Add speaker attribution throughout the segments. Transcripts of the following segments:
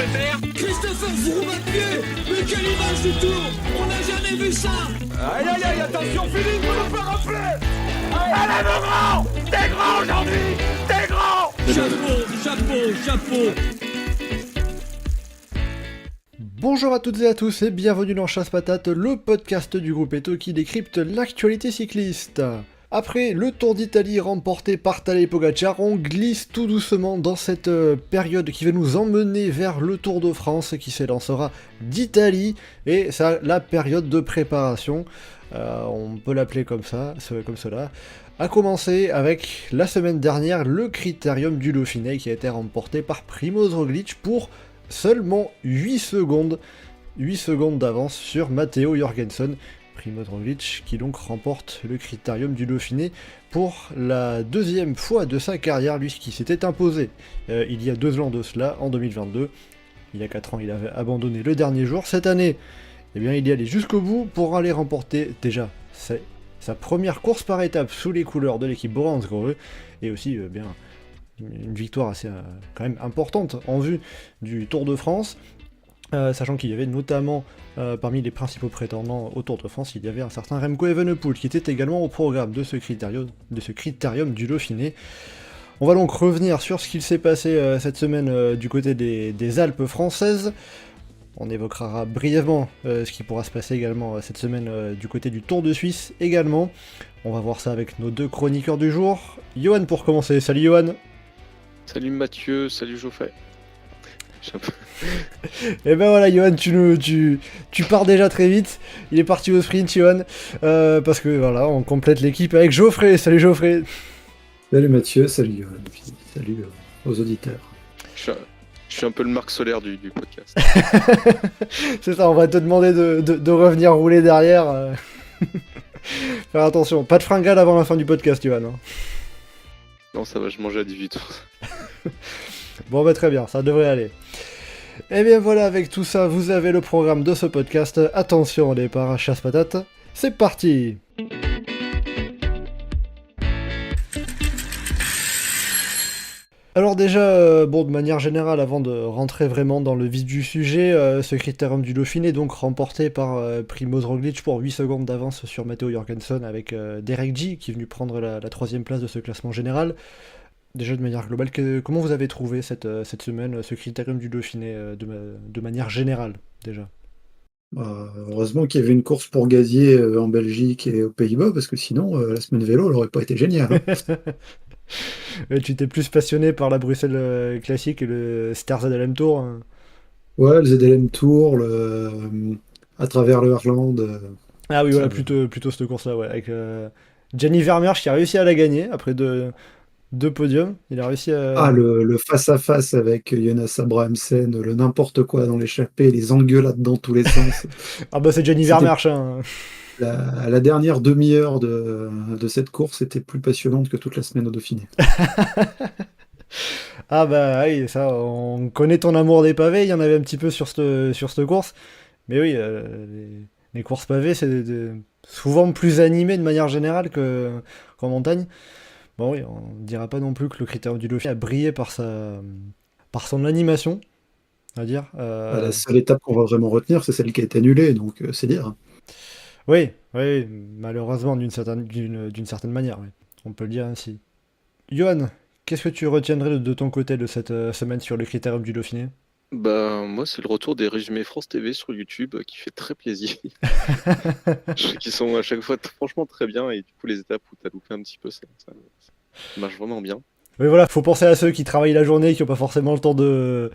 Speaker 1: Pépère.
Speaker 2: Christopher Froome à pied. Mais quelle image du tour. On n'a jamais vu ça.
Speaker 3: Aïe aïe aïe, attention Philippe, faut le faire rappeler. Allez mon grand, t'es grand aujourd'hui, t'es grand.
Speaker 2: Chapeau.
Speaker 4: Bonjour à toutes et à tous et bienvenue dans Chasse Patate, le podcast du groupe Eto qui décrypte l'actualité cycliste. Après le Tour d'Italie remporté par Tadej Pogačar, on glisse tout doucement dans cette période qui va nous emmener vers le Tour de France qui s'élancera d'Italie, et ça, la période de préparation, on peut l'appeler comme ça, comme cela, a commencé avec la semaine dernière le Critérium du Dauphiné qui a été remporté par Primož Roglič pour seulement 8 secondes d'avance sur Matteo Jorgensen. Primož Roglič qui donc remporte le Critérium du Dauphiné pour la deuxième fois de sa carrière, lui qui s'était imposé il y a 2 ans de cela, en 2022. Il y a 4 ans, il avait abandonné le dernier jour. Cette année, eh bien, il y allait jusqu'au bout pour aller remporter déjà sa première course par étape sous les couleurs de l'équipe Bora-Hansgrohe, et aussi bien une victoire assez quand même importante en vue du Tour de France. Sachant qu'il y avait notamment parmi les principaux prétendants au Tour de France, il y avait un certain Remco Evenepoel qui était également au programme de ce critérium du Dauphiné. On va donc revenir sur ce qu'il s'est passé cette semaine du côté des Alpes françaises. On évoquera brièvement ce qui pourra se passer également cette semaine du côté du Tour de Suisse également. On va voir ça avec nos 2 chroniqueurs du jour. Johan pour commencer. Salut Johan.
Speaker 5: Salut Mathieu, salut Geoffrey.
Speaker 4: Et ben voilà, Johan, tu pars déjà très vite. Il est parti au sprint, Johan, parce que voilà, on complète l'équipe avec Geoffrey. Salut Geoffrey.
Speaker 6: Salut Mathieu, salut Johan, salut aux auditeurs.
Speaker 5: Je suis un peu le Marc Solaire du podcast.
Speaker 4: C'est ça, on va te demander de revenir rouler derrière. Faire attention, pas de fringale avant la fin du podcast, Johan. Hein.
Speaker 5: Non, ça va, je mangeais à 18h.
Speaker 4: Bon bah très bien, ça devrait aller. Et bien voilà, avec tout ça, vous avez le programme de ce podcast. Attention au départ, Chasse Patate, c'est parti. Alors déjà, bon, de manière générale, avant de rentrer vraiment dans le vif du sujet, ce Critérium du Dauphiné, donc remporté par Primož Roglič pour 8 secondes d'avance sur Matteo Jorgensen avec Derek G, qui est venu prendre la 3ème place de ce classement général. Déjà de manière globale, comment vous avez trouvé cette semaine, ce Critérium du Dauphiné, de manière générale, déjà?
Speaker 6: Heureusement qu'il y avait une course pour gazier en Belgique et aux Pays-Bas, parce que sinon, la semaine vélo, elle aurait pas été géniale. Hein.
Speaker 4: Tu t'es plus passionné par la Bruxelles classique et le Star ZLM Tour, hein.
Speaker 6: Ouais, le ZLM Tour, à travers le Harland.
Speaker 4: Ah oui, voilà, plutôt cette course-là, ouais, avec Gianni Vermeersch qui a réussi à la gagner après deux podiums. Il a réussi à...
Speaker 6: le face-à-face avec Jonas Abrahamsen, le n'importe quoi dans l'échappée, les engueulades dans tous les sens.
Speaker 4: Ah bah c'est Gianni Vermeersch, hein.
Speaker 6: La dernière demi-heure de cette course était plus passionnante que toute la semaine au Dauphiné.
Speaker 4: Ah bah oui, ça, on connaît ton amour des pavés, il y en avait un petit peu sur cette course. Mais oui, les courses pavées, c'est souvent plus animé de manière générale qu'en montagne. Bon oui, on ne dira pas non plus que le Critérium du Dauphiné a brillé par son animation, on va dire.
Speaker 6: La seule étape qu'on va vraiment retenir, c'est celle qui a été annulée, donc c'est dire.
Speaker 4: Oui, malheureusement d'une certaine manière, oui. On peut le dire ainsi. Johan, qu'est-ce que tu retiendrais de ton côté de cette semaine sur le Critérium du Dauphiné?
Speaker 5: Bah, moi, c'est le retour des résumés France TV sur YouTube qui fait très plaisir. Qui sont à chaque fois franchement très bien, et du coup, les étapes où t'as loupé un petit peu, ça marche vraiment bien.
Speaker 4: Oui, voilà, faut penser à ceux qui travaillent la journée et qui n'ont pas forcément le temps de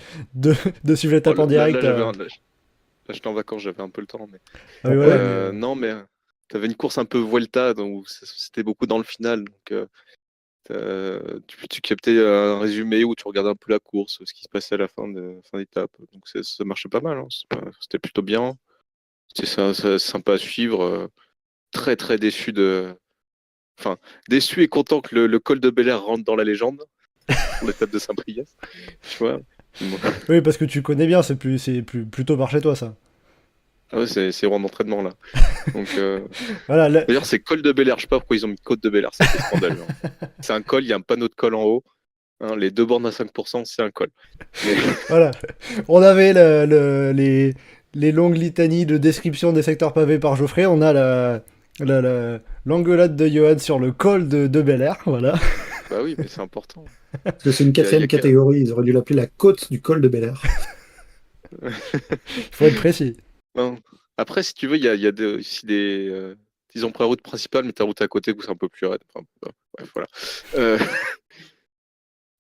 Speaker 4: suivre l'étape en direct.
Speaker 5: Là, j'étais en vacances, j'avais un peu le temps. Mais...
Speaker 4: Ah oui, voilà,
Speaker 5: non, mais t'avais une course un peu Vuelta, donc c'était beaucoup dans le final. Donc, tu captais un résumé où tu regardais un peu la course, ce qui se passait à la fin d'étape. Donc ça marchait pas mal, hein. C'était plutôt bien. C'était sympa à suivre. Très très déçu déçu et content que le col de Bel Air rentre dans la légende pour l'étape de Saint-Priest. Tu vois.
Speaker 4: Oui, parce que tu connais bien, c'est plutôt par chez toi, ça.
Speaker 5: Ah ouais, c'est vraiment d'entraînement là. Donc,
Speaker 4: voilà,
Speaker 5: d'ailleurs, c'est col de Bel Air. Je sais pas pourquoi ils ont mis côte de Bel Air. C'est scandaleux. Hein. C'est un col, il y a un panneau de col en haut. Hein, les 2 bornes à 5%, c'est un col. Mais
Speaker 4: Voilà. On avait les longues litanies de description des secteurs pavés par Geoffrey. On a l'engueulade de Johan sur le col de Bel Air. Voilà.
Speaker 5: bah oui, mais c'est important.
Speaker 6: Parce que c'est une
Speaker 5: Il y a
Speaker 6: quatrième
Speaker 5: qu'à
Speaker 6: catégorie, ils auraient dû l'appeler la côte du col de Bel Air.
Speaker 4: Il faut être précis.
Speaker 5: non. Après, si tu veux, il y a aussi ils ont pris la route principale, mais ta route à côté où c'est un peu plus raide. Enfin, bref, voilà. Euh,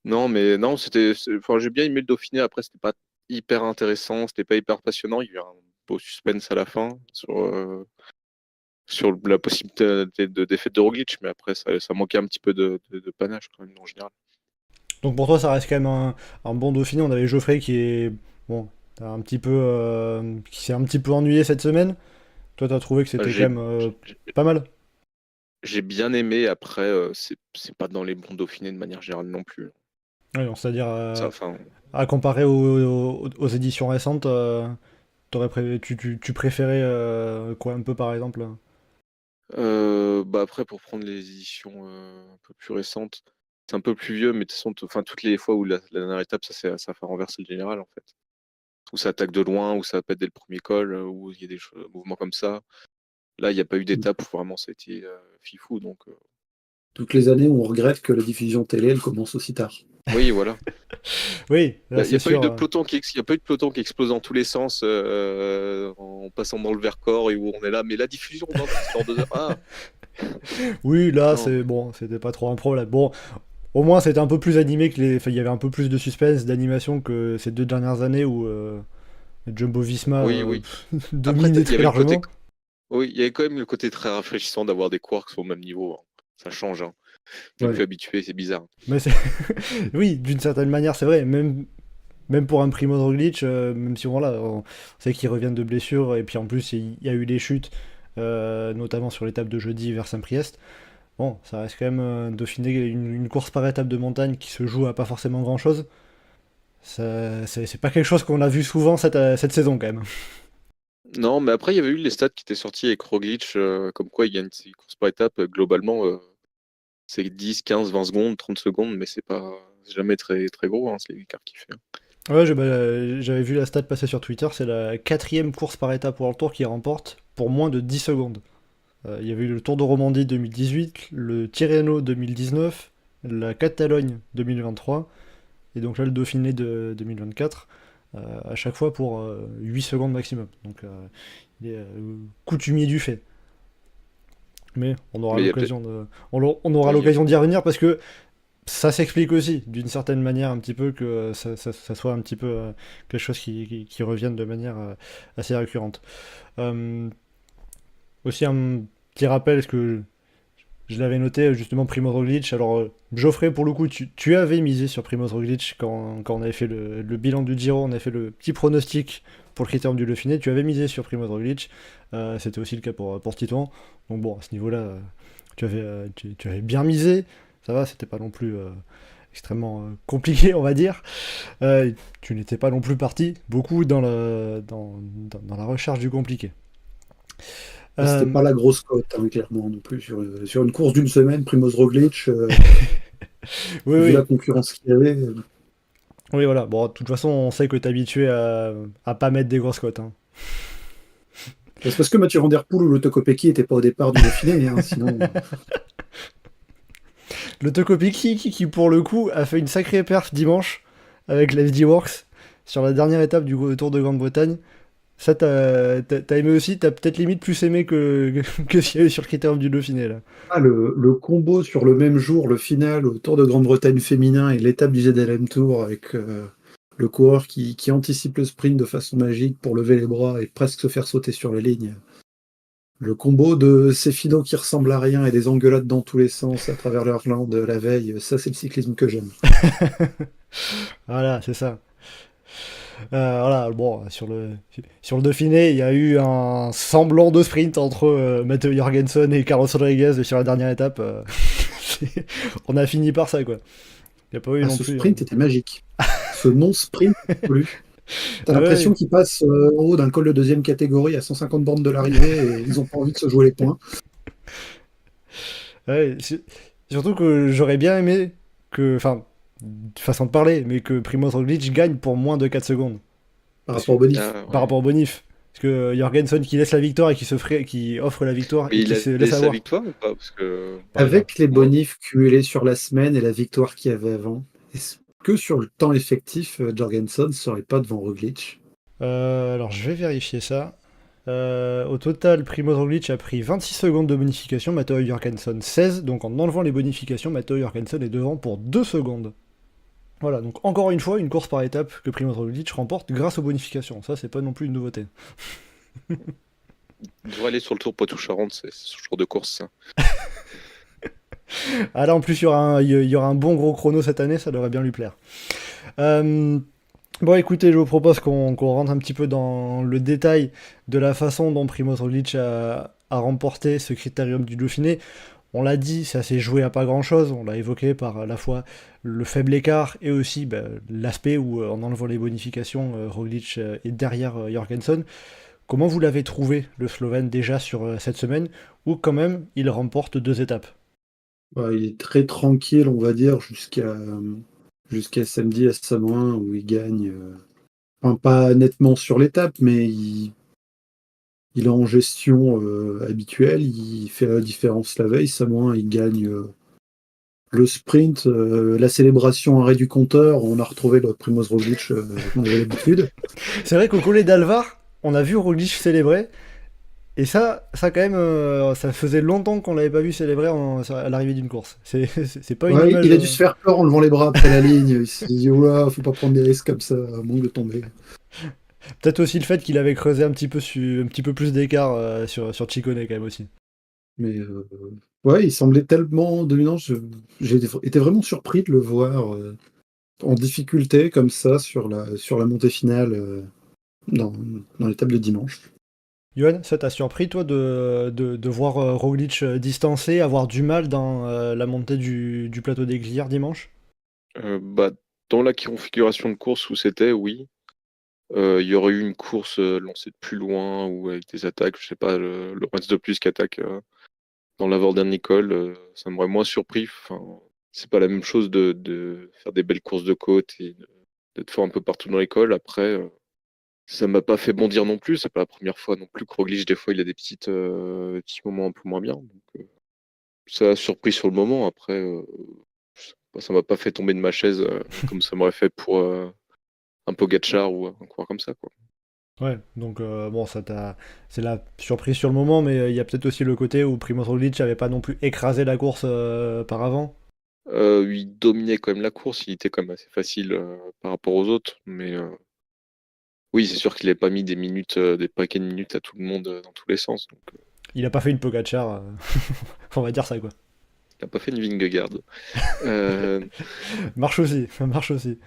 Speaker 5: Non, mais non, enfin, j'ai bien aimé le Dauphiné. Après, c'était pas hyper intéressant, c'était pas hyper passionnant. Il y a eu un beau suspense à la fin sur la possibilité de défaite de Roglic, mais après, ça manquait un petit peu de panache quand même, en général.
Speaker 4: Donc pour toi, ça reste quand même un bon Dauphiné. On avait Geoffrey qui est bon, qui s'est un petit peu ennuyé cette semaine. Toi, t'as trouvé que c'était
Speaker 5: J'ai
Speaker 4: quand même pas mal.
Speaker 5: j'ai bien aimé. Après, c'est pas dans les bons Dauphinés de manière générale non plus.
Speaker 4: Ouais, donc, c'est-à-dire
Speaker 5: Ça, enfin,
Speaker 4: à comparer aux éditions récentes, tu préférais quoi un peu par exemple?
Speaker 5: bah après, pour prendre les éditions un peu plus récentes, c'est un peu plus vieux, mais de toute façon, enfin, toutes les fois où la dernière étape, ça fait renverser le général en fait. Où ça attaque de loin, où ça pète dès le premier col, où il y a des mouvements comme ça. Là, il n'y a pas eu d'étape où vraiment ça a été fifou. Donc,
Speaker 6: Toutes les années, on regrette que la diffusion télé, elle commence aussi tard.
Speaker 5: oui, voilà.
Speaker 4: Oui,
Speaker 5: Il
Speaker 4: là
Speaker 5: n'y a,
Speaker 4: c'est
Speaker 5: pas eu
Speaker 4: sûr.
Speaker 5: de peloton y a pas eu de peloton qui explose dans tous les sens en passant dans le Vercors et où on est là. Mais la diffusion dans 2 heures. Ah,
Speaker 4: Oui, là
Speaker 5: non.
Speaker 4: c'est bon, c'était pas trop un problème. Bon, au moins c'était un peu plus animé enfin, il y avait un peu plus de suspense, d'animation que ces 2 dernières années où Jumbo Visma
Speaker 5: Oui, oui. Après,
Speaker 4: dominait
Speaker 5: il y
Speaker 4: très
Speaker 5: avait le côté.
Speaker 4: largement.
Speaker 5: Oui, il y avait quand même le côté très rafraîchissant d'avoir des coureurs qui sont au même niveau. Hein. Ça change. Hein. On n'est
Speaker 6: Ouais.
Speaker 5: plus habitué, c'est bizarre.
Speaker 4: Mais c'est oui, d'une certaine manière, c'est vrai. Même pour un Primoz Roglic, même si voilà, on sait qu'il revient de blessure et puis en plus il y a eu des chutes, notamment sur l'étape de jeudi vers Saint-Priest. Bon, ça reste quand même Dauphiné, une course par étape de montagne qui se joue à pas forcément grand-chose. C'est pas quelque chose qu'on a vu souvent cette saison quand même.
Speaker 5: Non, mais après, il y avait eu les stats qui étaient sortis avec Roglic, comme quoi il gagne ses courses par étape. Globalement, c'est 10, 15, 20 secondes, 30 secondes, mais c'est jamais très, très gros, hein, c'est l'écart qu'il fait.
Speaker 4: Ouais, j'avais vu la stat passer sur Twitter, c'est la quatrième course par étape World Tour qui remporte pour moins de 10 secondes. Il y avait eu le Tour de Romandie 2018, le Tirreno 2019, la Catalogne 2023, et donc là le Dauphiné de 2024, à chaque fois pour 8 secondes maximum. Donc il est coutumier du fait. Mais on aura
Speaker 5: Mais il y a peut-être.
Speaker 4: l'occasion on aura
Speaker 5: Oui,
Speaker 4: l'occasion d'y revenir parce que ça s'explique aussi, d'une certaine manière, un petit peu que ça soit un petit peu quelque chose qui revienne de manière assez récurrente. Euh, Aussi un petit rappel, parce que je l'avais noté justement Primoz Roglic. Alors Geoffrey, pour le coup, tu avais misé sur Primoz Roglic quand on avait fait le bilan du Giro, on avait fait le petit pronostic pour le critérium du Dauphiné. Tu avais misé sur Primoz Roglic. C'était aussi le cas pour Titouan. Donc bon, à ce niveau-là, tu avais bien misé. Ça va, c'était pas non plus extrêmement compliqué, on va dire. Tu n'étais pas non plus parti beaucoup dans la recherche du compliqué.
Speaker 6: C'était
Speaker 4: Euh,
Speaker 6: pas la grosse cote, hein, clairement, non plus. Sur une course d'une semaine, Primoz Roglic,
Speaker 4: oui,
Speaker 6: vu la
Speaker 4: oui.
Speaker 6: concurrence qu'il y avait,
Speaker 4: Oui, voilà. Bon, de toute façon, on sait que t'es habitué à pas mettre des grosses cotes, hein.
Speaker 6: c'est parce que Mathieu Van Der Poel ou le Tokopeki n'étaient pas au départ du Dauphiné, hein, sinon.
Speaker 4: Le Tokopiki, qui pour le coup a fait une sacrée perf dimanche avec la FD Works sur la dernière étape du Tour de Grande-Bretagne. Ça, t'as aimé aussi, t'as peut-être limite plus aimé que ce qu'il y a eu sur le critérium du Dauphiné, là.
Speaker 6: Ah, le combo sur le même jour, le final au Tour de Grande-Bretagne féminin et l'étape du ZLM Tour avec le coureur qui anticipe le sprint de façon magique pour lever les bras et presque se faire sauter sur la ligne. Le combo de ces finaux qui ressemblent à rien et des engueulades dans tous les sens à travers l'Irlande la veille, ça c'est le cyclisme que j'aime.
Speaker 4: Voilà, c'est ça. Voilà, bon, sur le Dauphiné, il y a eu un semblant de sprint entre Matteo Jorgensen et Carlos Rodriguez sur la dernière étape. On a fini par ça, quoi. Il n'y a pas eu
Speaker 6: Ah,
Speaker 4: non
Speaker 6: ce
Speaker 4: plus.
Speaker 6: sprint était magique. Ce non-sprint absolu. T'as
Speaker 4: Ah
Speaker 6: l'impression
Speaker 4: ouais,
Speaker 6: qu'ils passent en haut d'un col de deuxième catégorie à 150 bornes de l'arrivée et ils ont pas envie de se jouer les points.
Speaker 4: ouais, surtout que j'aurais bien aimé que. Enfin, façon de parler, mais que Primoz Roglic gagne pour moins de 4 secondes
Speaker 6: Par rapport au bonif.
Speaker 4: par rapport au bonif. Parce que Jorgensen qui laisse la victoire et qui offre la victoire
Speaker 5: Mais
Speaker 4: et
Speaker 5: il
Speaker 4: qui
Speaker 5: a
Speaker 4: se
Speaker 5: laissé
Speaker 4: laisse
Speaker 5: sa
Speaker 4: avoir.
Speaker 5: victoire ou pas? Parce que
Speaker 6: Avec les bonifs cumulés sur la semaine et la victoire qu'il y avait avant, est-ce que sur le temps effectif, Jorgensen ne serait pas devant Roglic?
Speaker 4: Alors je vais vérifier ça. Au total, Primoz Roglic a pris 26 secondes de bonification, Matteo Jorgensen 16, donc en enlevant les bonifications, Matteo Jorgensen est devant pour 2 secondes. Voilà, donc encore une fois, une course par étape que Primoz Roglic remporte grâce aux bonifications. Ça, c'est pas non plus une nouveauté.
Speaker 5: il devrait aller sur le Tour Poitou-Charentes, c'est ce genre de course. Ça.
Speaker 4: Ah là, en plus, il y aura un bon gros chrono cette année, ça devrait bien lui plaire. Bon, écoutez, je vous propose qu'on rentre un petit peu dans le détail de la façon dont Primoz Roglic a remporté ce critérium du Dauphiné. On l'a dit, ça s'est joué à pas grand-chose. On l'a évoqué par à la fois le faible écart et aussi l'aspect où, en enlevant les bonifications, Roglic est derrière Jorgensen. Comment vous l'avez trouvé, le Slovène, déjà sur cette semaine, où quand même il remporte 2 étapes?
Speaker 6: Ouais, il est très tranquille, on va dire, jusqu'à samedi à Samoin où il gagne. Enfin, pas nettement sur l'étape, mais il est en gestion habituelle. Il fait la différence la veille. Samoin, il gagne le sprint, la célébration arrêt du compteur. On a retrouvé le Primoz Roglic qu'on avait l'habitude.
Speaker 4: C'est vrai qu'au collet d'Alvar, on a vu Roglic célébrer, et ça quand même, ça faisait longtemps qu'on l'avait pas vu célébrer à l'arrivée d'une course. C'est pas une
Speaker 6: Ouais,
Speaker 4: image.
Speaker 6: il a dû se faire peur en levant les bras après la ligne. Il s'est dit, oula, faut pas prendre des risques comme ça, à moins de tomber.
Speaker 4: Peut-être aussi le fait qu'il avait creusé un petit peu plus d'écart sur Ciccone quand même aussi.
Speaker 6: Mais ouais, il semblait tellement dominant. J'ai été vraiment surpris de le voir en difficulté comme ça sur la montée finale dans, dans l'étape de dimanche.
Speaker 4: Johan, ça t'a surpris toi de voir Roglic distancé, avoir du mal dans la montée du plateau des Glières dimanche?
Speaker 5: Bah, dans la configuration de course où c'était, oui. Il y aurait eu une course lancée de plus loin ou avec des attaques, je sais pas, Lorenz de plus qui attaque dans la Nicole, ça m'aurait moins surpris. Enfin, c'est pas la même chose de faire des belles courses de côte et d'être fort un peu partout dans l'école. Après, ça m'a pas fait bondir non plus. C'est pas la première fois non plus que Roglic, des fois, il a des petits moments un peu moins bien. Donc, ça a surpris sur le moment. Après, ça m'a pas fait tomber de ma chaise comme ça m'aurait fait pour un Pogacar ou un coureur comme ça, quoi.
Speaker 4: Ouais, donc bon, c'est la surprise sur le moment, mais il y a peut-être aussi le côté où Primoz Roglic n'avait pas non plus écrasé la course par avant.
Speaker 5: Il dominait quand même la course, il était quand même assez facile par rapport aux autres, mais oui, c'est sûr qu'il n'avait pas mis des minutes, des paquets de minutes à tout le monde dans tous les sens. Donc,
Speaker 4: Il a pas fait une Pogacar, on va dire ça quoi.
Speaker 5: il n'a pas fait une Vingegaard. Euh,
Speaker 4: Marche aussi, marche aussi.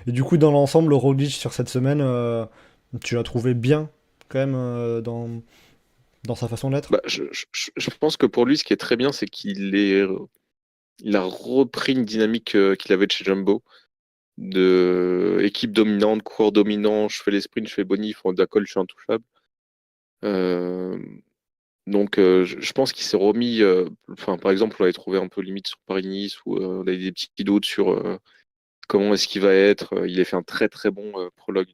Speaker 4: Et du coup, dans l'ensemble, Roglic sur cette semaine, tu l'as trouvé bien quand même dans sa façon d'être?
Speaker 5: bah, je pense que pour lui, ce qui est très bien, c'est il a repris une dynamique qu'il avait de chez Jumbo, de équipe dominante, coureur dominant, je fais les sprints, je fais bonif, en décolle, je suis intouchable. Euh, Donc, je pense qu'il s'est remis. Enfin, par exemple, on l'avait trouvé un peu limite sur Paris-Nice, où on avait des petits doutes sur comment est-ce qu'il va être. Il a fait un très très bon prologue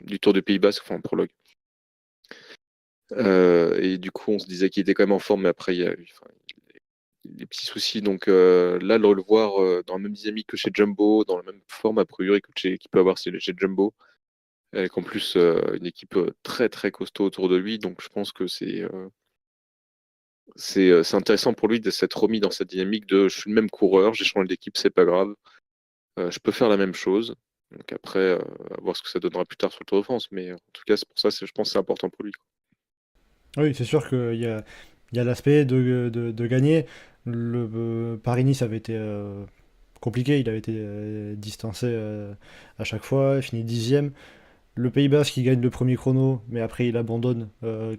Speaker 5: du Tour de Pays Basque, enfin un prologue. Et du coup, on se disait qu'il était quand même en forme, mais après, il y a eu des petits soucis. Donc là, le voir dans la même dynamique que chez Jumbo, dans la même forme a priori qu'il peut avoir chez Jumbo, avec en plus une équipe très très costaud autour de lui. Donc, je pense que c'est intéressant pour lui de s'être remis dans cette dynamique de je suis le même coureur, j'ai changé d'équipe, c'est pas grave. Je peux faire la même chose. Donc après, à voir ce que ça donnera plus tard sur le Tour de France. Mais en tout cas, c'est pour ça, je pense que c'est important pour lui.
Speaker 4: Oui, c'est sûr qu'il y a l'aspect de gagner. Le Paris-Nice avait été compliqué, il avait été distancé à chaque fois, il finit 10e. Le Pays Basque qui gagne le premier chrono, mais après il abandonne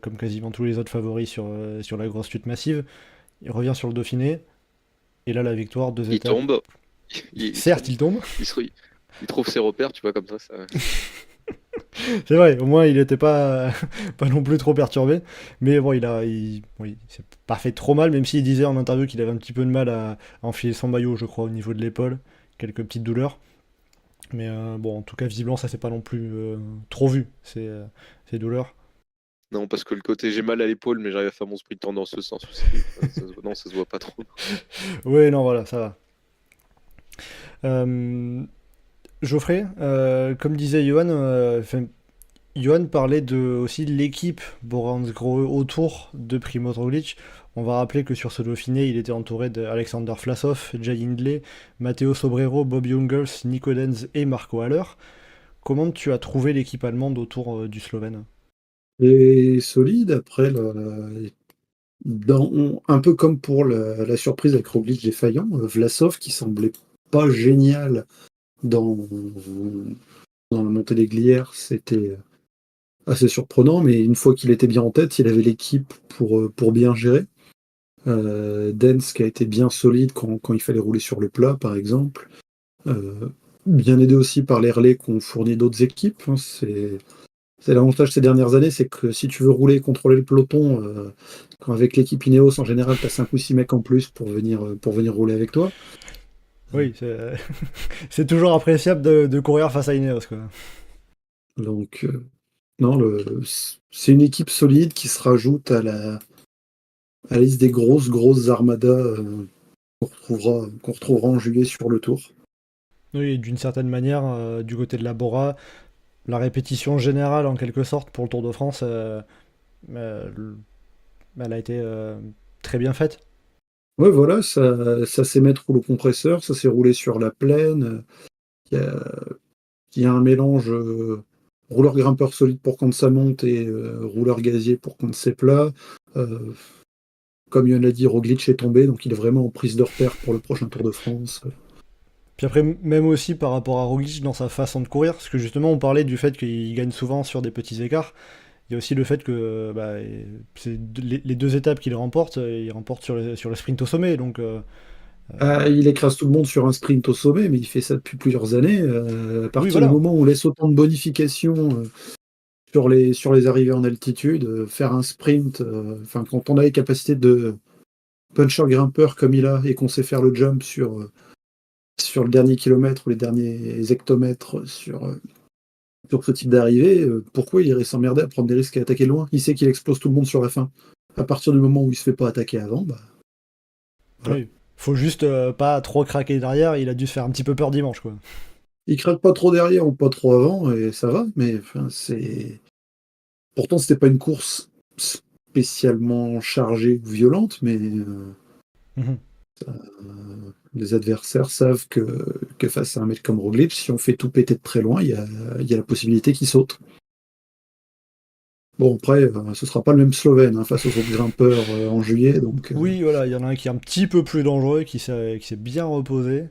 Speaker 4: comme quasiment tous les autres favoris sur la grosse chute massive. Il revient sur le Dauphiné, et là la victoire, 2
Speaker 5: Il
Speaker 4: étapes.
Speaker 5: tombe, il
Speaker 4: Certes,
Speaker 5: tombe,
Speaker 4: il tombe.
Speaker 5: il trouve ses repères, tu vois, comme ça.
Speaker 4: C'est vrai, au moins il n'était pas, pas non plus trop perturbé. Mais bon, oui, c'est pas fait trop mal, même s'il disait en interview qu'il avait un petit peu de mal à enfiler son maillot, je crois, au niveau de l'épaule. Quelques petites douleurs. Mais bon, en tout cas, visiblement, ça s'est pas non plus trop vu, ces douleurs.
Speaker 5: Non, parce que le côté j'ai mal à l'épaule, mais j'arrive à faire mon sprint dans ce sens aussi. Non, ça se voit pas trop.
Speaker 4: Oui, non, voilà, ça va. Euh, Geoffrey, comme disait Johan, Johan parlait aussi de l'équipe Borans Grohe autour de Primoz Roglic. On va rappeler que sur ce Dauphiné, il était entouré d'Alexander Vlasov, Jay Hindley, Matteo Sobrero, Bob Jungels, Nico Denz et Marco Haller. Comment tu as trouvé l'équipe allemande autour du Slovène?
Speaker 6: Et solide, après, un peu comme pour la surprise avec Roglic défaillant, Vlasov qui semblait pas génial dans, dans la montée des glières, c'était assez surprenant, mais une fois qu'il était bien en tête, il avait l'équipe pour bien gérer. Dens qui a été bien solide quand il fallait rouler sur le plat, par exemple. Bien aidé aussi par les relais qu'ont fourni d'autres équipes, hein. C'est l'avantage ces dernières années, c'est que si tu veux rouler et contrôler le peloton, avec l'équipe Ineos, en général, tu as 5 ou 6 mecs en plus pour venir rouler avec toi.
Speaker 4: Oui, c'est toujours appréciable de courir face à Ineos, quoi.
Speaker 6: Donc, non, c'est une équipe solide qui se rajoute à la liste des grosses armadas qu'on retrouvera en juillet sur le Tour.
Speaker 4: Oui, et d'une certaine manière, du côté de la Bora, la répétition générale, en quelque sorte, pour le Tour de France, euh, elle a été très bien faite.
Speaker 6: Ouais, voilà, ça sait mettre rouleau compresseur, ça s'est roulé sur la plaine. Il y a, il y a un mélange rouleur grimpeur solide pour quand ça monte et rouleur gazier pour quand c'est plat. Euh, Comme Yann l'a dit, Roglic est tombé, donc il est vraiment en prise de repère pour le prochain Tour de France.
Speaker 4: Puis après, même aussi par rapport à Roglic dans sa façon de courir, parce que justement on parlait du fait qu'il gagne souvent sur des petits écarts, il y a aussi le fait que bah, les deux étapes qu'il remporte, il remporte sur le sprint au sommet, donc
Speaker 6: Il écrase tout le monde sur un sprint au sommet, mais il fait ça depuis plusieurs années. À
Speaker 4: oui
Speaker 6: partir du
Speaker 4: voilà.
Speaker 6: moment où on laisse autant de bonifications sur les arrivées en altitude, faire un sprint, enfin quand on a les capacités de puncher grimpeur comme il a et qu'on sait faire le jump sur le dernier kilomètre ou les derniers hectomètres sur ce type d'arrivée, pourquoi il irait s'emmerder à prendre des risques et attaquer loin? Il sait qu'il explose tout le monde sur la fin. À partir du moment où il se fait pas attaquer avant, bah voilà.
Speaker 4: Oui. Faut juste pas trop craquer derrière, il a dû se faire un petit peu peur dimanche quoi.
Speaker 6: Il craque pas trop derrière ou pas trop avant et ça va, mais enfin, c'est. Pourtant, c'était pas une course spécialement chargée ou violente, mais
Speaker 4: Mhm.
Speaker 6: les adversaires savent que face à un mec comme Roglic, si on fait tout péter de très loin, il y a la possibilité qu'il saute. Bon, après, ce sera pas le même Slovène hein, face aux autres grimpeurs en juillet, donc
Speaker 4: Oui voilà, il y en a un qui est un petit peu plus dangereux, qui s'est bien reposé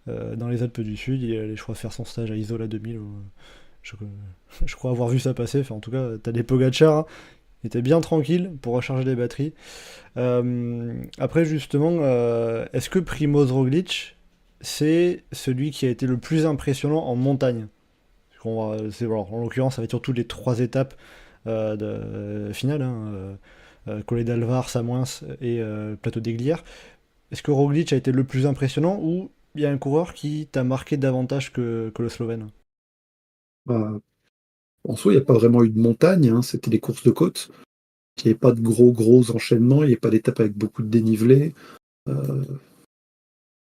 Speaker 4: dans les Alpes du Sud, il est allé je crois faire son stage à Isola 2000, je, je crois avoir vu ça passer, enfin en tout cas t'as des Pogacar, hein. Il était bien tranquille pour recharger les batteries. Après, justement, est-ce que Primoz Roglic, c'est celui qui a été le plus impressionnant en montagne? Alors, en l'occurrence, ça va être surtout les trois étapes finales, hein, Collet d'Alvar, Samoins et Plateau des Glières. Est-ce que Roglic a été le plus impressionnant ou il y a un coureur qui t'a marqué davantage que le Slovène?
Speaker 6: bah, en soi, il n'y a pas vraiment eu de montagne, hein, c'était des courses de côte. Il n'y avait pas de gros enchaînements, il n'y avait pas d'étape avec beaucoup de dénivelé. Euh,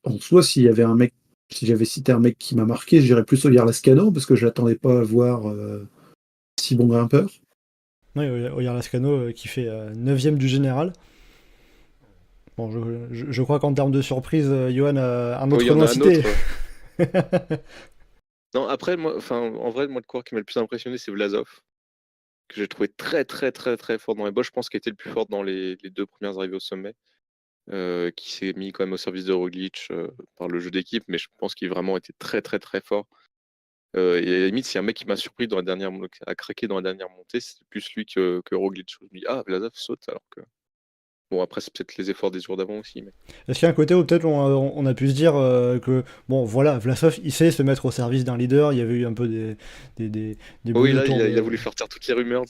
Speaker 6: En soi, si j'avais cité un mec qui m'a marqué, je dirais plus Oliver Lascano, parce que je l'attendais pas à voir si bon grimpeur.
Speaker 4: Oui, Oyer Lascano qui fait 9ème du général. Bon, je crois qu'en termes de surprise, Johan a un
Speaker 5: Oh, il
Speaker 4: autre
Speaker 5: y en
Speaker 4: nom à
Speaker 5: a un
Speaker 4: citer.
Speaker 5: autre. Non, après, moi, enfin, en vrai, moi, le coureur qui m'a le plus impressionné, c'est Vlasov, que j'ai trouvé très fort dans les boss. Je pense qu'il était le plus fort dans les deux premières arrivées au sommet, qui s'est mis quand même au service de Roglic par le jeu d'équipe, mais je pense qu'il a vraiment été très fort. Et à la limite, s'il y a un mec qui m'a surpris à craquer dans la dernière montée, c'est plus lui que Roglic. Je me dis, ah, Vlasov saute alors que. Bon, après, c'est peut-être les efforts des jours d'avant aussi. Mais...
Speaker 4: Est-ce qu'il y a un côté où peut-être on a pu se dire que, bon, voilà, Vlasov, il sait se mettre au service d'un leader, il y avait eu un peu des
Speaker 5: Oui,
Speaker 4: bruits
Speaker 5: là,
Speaker 4: autour
Speaker 5: il a
Speaker 4: de...
Speaker 5: voulu faire taire toutes les rumeurs.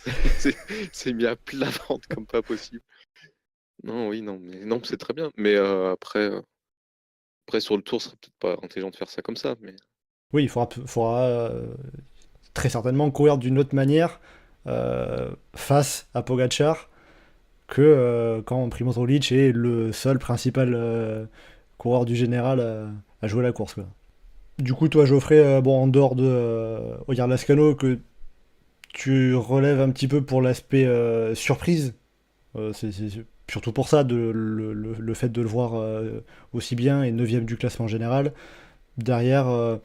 Speaker 5: C'est mis à plat ventre comme pas possible. Non, oui, non, mais non, c'est très bien. Mais après, sur le tour, ce serait peut-être pas intelligent de faire ça comme ça. Mais
Speaker 4: Oui, il faudra très certainement courir d'une autre manière face à Pogacar que quand Primož Roglic est le seul principal coureur du général à jouer la course, quoi. Du coup, toi, Geoffrey, bon, en dehors de Ogier Lascano, que tu relèves un petit peu pour l'aspect surprise, c'est surtout pour ça, le fait de le voir aussi bien et 9ème du classement général. Derrière,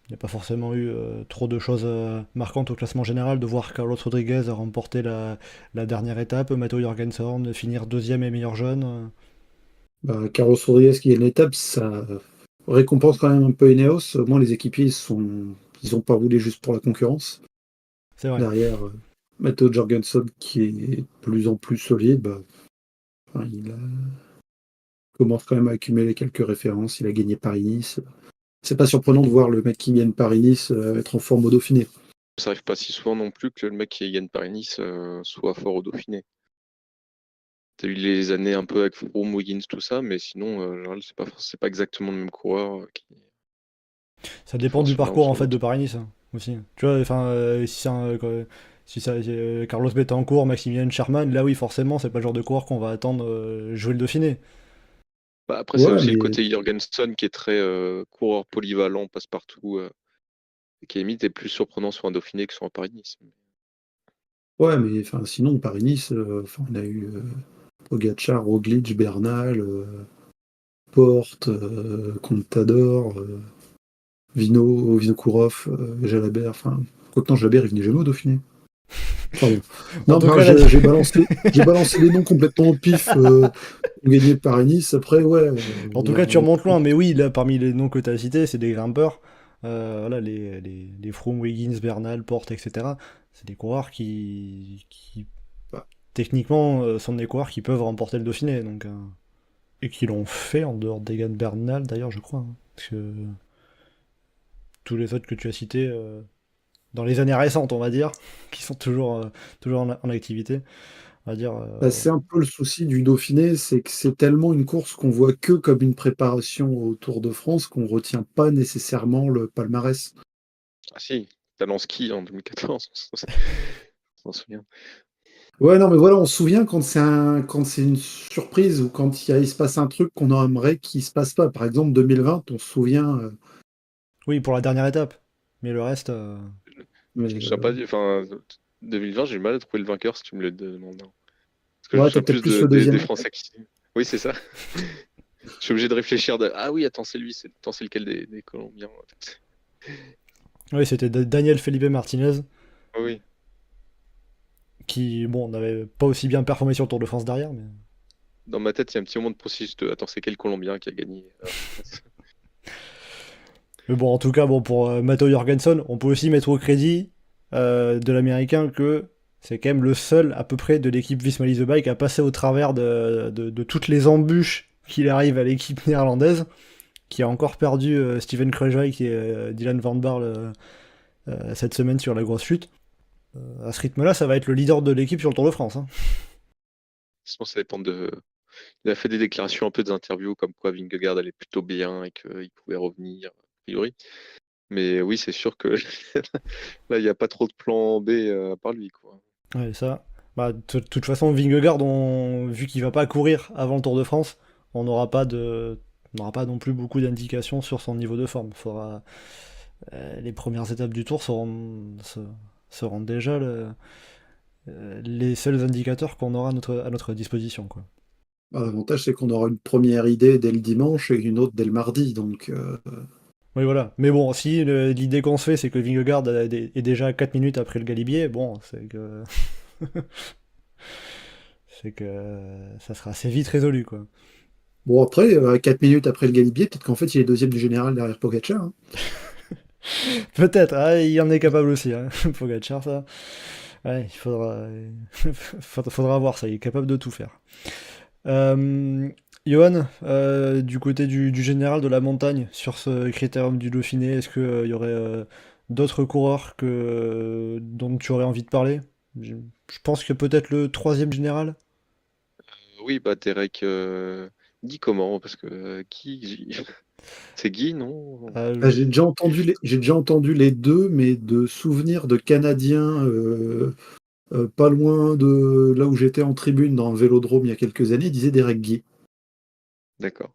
Speaker 4: il n'y a pas forcément eu trop de choses marquantes au classement général, de voir Carlos Rodriguez remporter la dernière étape, Matteo Jorgensen finir 2ème et meilleur jeune.
Speaker 6: Bah, Carlos Rodriguez qui gagne l'étape, ça récompense quand même un peu Ineos. Au moins, les équipiers, ils ont pas roulé juste pour la concurrence.
Speaker 4: C'est vrai.
Speaker 6: Derrière, Matteo Jorgensen qui est de plus en plus solide, bah, enfin, commence quand même à accumuler quelques références. Il a gagné Paris-Nice. C'est pas surprenant de voir le mec qui gagne Paris-Nice être en forme au Dauphiné.
Speaker 5: ça arrive pas si souvent non plus que le mec qui gagne Paris-Nice soit fort au Dauphiné. T'as eu les années un peu avec Froome, Wiggins, tout ça, mais sinon, en général, c'est pas exactement le même coureur
Speaker 4: Ça
Speaker 5: qui est
Speaker 4: dépend
Speaker 5: fort
Speaker 4: du
Speaker 5: sur l'un ou
Speaker 4: parcours en
Speaker 5: sur
Speaker 4: fait de
Speaker 5: l'autre.
Speaker 4: Paris-Nice aussi. Tu vois, enfin, si ça, Carlos Betancourt, Maximilian Sherman, là oui, forcément, c'est pas le genre de coureur qu'on va attendre jouer le Dauphiné.
Speaker 5: Bah, après, c'est
Speaker 6: Ouais,
Speaker 5: aussi le
Speaker 6: mais
Speaker 5: côté Jorgensen qui est très coureur polyvalent, passe-partout, et qui limite est plus surprenant sur un Dauphiné que sur un Paris-Nice.
Speaker 6: ouais, mais enfin, sinon Paris-Nice, enfin, on a eu Pogacar, Roglic, Bernal, Porte, Contador, Vinokourov, Jalabert. Enfin, quoique non, Jalabert, il venait jamais au Dauphiné. Pardon.
Speaker 4: En
Speaker 6: Non,
Speaker 4: tout
Speaker 6: ben,
Speaker 4: cas,
Speaker 6: j'ai balancé des noms complètement au pif pour gagner Paris-Nice. Après, ouais,
Speaker 4: en
Speaker 6: il y
Speaker 4: tout
Speaker 6: a
Speaker 4: cas, tu remontes loin, mais oui, là, parmi les noms que tu as cités, c'est des grimpeurs. Voilà, les Froome, Wiggins, Bernal, Porte, etc. C'est des coureurs qui
Speaker 6: bah,
Speaker 4: techniquement, sont des coureurs qui peuvent remporter le Dauphiné. Donc, et qui l'ont fait en dehors d'Egan Bernal, d'ailleurs, je crois, hein. Parce que tous les autres que tu as cités, dans les années récentes, on va dire, qui sont toujours en activité, on va dire.
Speaker 6: bah, c'est un peu le souci du Dauphiné, c'est que c'est tellement une course qu'on voit que comme une préparation au Tour de France qu'on retient pas nécessairement le palmarès.
Speaker 5: Ah si, Talanski en 2014, on s'en souvient.
Speaker 6: Ouais, non, mais voilà, on se souvient quand c'est une surprise ou quand il se passe un truc qu'on aimerait qu'il se passe pas. Par exemple, 2020, on se souvient,
Speaker 4: Oui, pour la dernière étape. Mais le reste.
Speaker 5: Je
Speaker 6: mais,
Speaker 5: me souviens pas, enfin, 2020, j'ai du mal à trouver le vainqueur si tu me le demandes. Parce que je me
Speaker 6: ouais, t'as
Speaker 5: souviens
Speaker 6: peut-être
Speaker 5: plus
Speaker 6: plus le
Speaker 5: des
Speaker 6: deuxième.
Speaker 5: Français qui. Oui, c'est ça. Je suis obligé de réfléchir. Ah oui, attends, c'est lui, attends, c'est lequel des Colombiens en fait.
Speaker 4: Oui, c'était Daniel Felipe Martinez,
Speaker 5: Ah oui.
Speaker 4: qui, bon, n'avait pas aussi bien performé sur le Tour de France derrière, mais.
Speaker 5: Dans ma tête, il y a un petit moment de processus de attends, c'est quel Colombien qui a gagné
Speaker 4: Mais bon, en tout cas, bon, pour Matteo Jorgensen, on peut aussi mettre au crédit de l'américain que c'est quand même le seul à peu près de l'équipe Visma Lease the Bike à passer au travers de toutes les embûches qu'il arrive à l'équipe néerlandaise, qui a encore perdu Steven Kruijswijk et Dylan Van Baarle cette semaine sur la grosse chute. À ce rythme-là, ça va être le leader de l'équipe sur le Tour de France, hein.
Speaker 5: Je pense que ça dépend de. Il a fait des déclarations, un peu des interviews, comme quoi Vingegaard allait plutôt bien et qu'il pouvait revenir, a priori. Mais oui, c'est sûr que là, il n'y a pas trop de plan B à part lui, quoi.
Speaker 4: Ouais, ça. Bah, de toute façon, Vingegaard, vu qu'il va pas courir avant le Tour de France, on n'aura pas non plus beaucoup d'indications sur son niveau de forme. Les premières étapes du Tour seront déjà les seuls indicateurs qu'on aura à notre disposition, quoi.
Speaker 6: Bah, l'avantage, c'est qu'on aura une première idée dès le dimanche et une autre dès le mardi. Donc,
Speaker 4: Oui, voilà. Mais bon, si l'idée qu'on se fait, c'est que Vingegaard est déjà 4 minutes après le Galibier, bon, c'est que c'est que ça sera assez vite résolu, quoi.
Speaker 6: bon, après, 4 minutes après le Galibier, peut-être qu'en fait, il est deuxième du général derrière Pogacar, hein.
Speaker 4: Peut-être, ah, il en est capable aussi, hein. Pogacar, ça. Ouais, il faudra voir ça, il est capable de tout faire. Euh, Johan, du côté du général de la montagne, sur ce critérium du Dauphiné, est-ce qu'il y aurait d'autres coureurs dont tu aurais envie de parler? Je pense que peut-être le troisième général.
Speaker 5: Oui, bah Derek, Guy comment? Parce que Guy, c'est Guy, non?
Speaker 4: Euh,
Speaker 6: Bah, j'ai déjà entendu les deux, mais de souvenirs de Canadiens pas loin de là où j'étais en tribune dans le Vélodrome il y a quelques années, ils disaient Derek Guy.
Speaker 5: D'accord.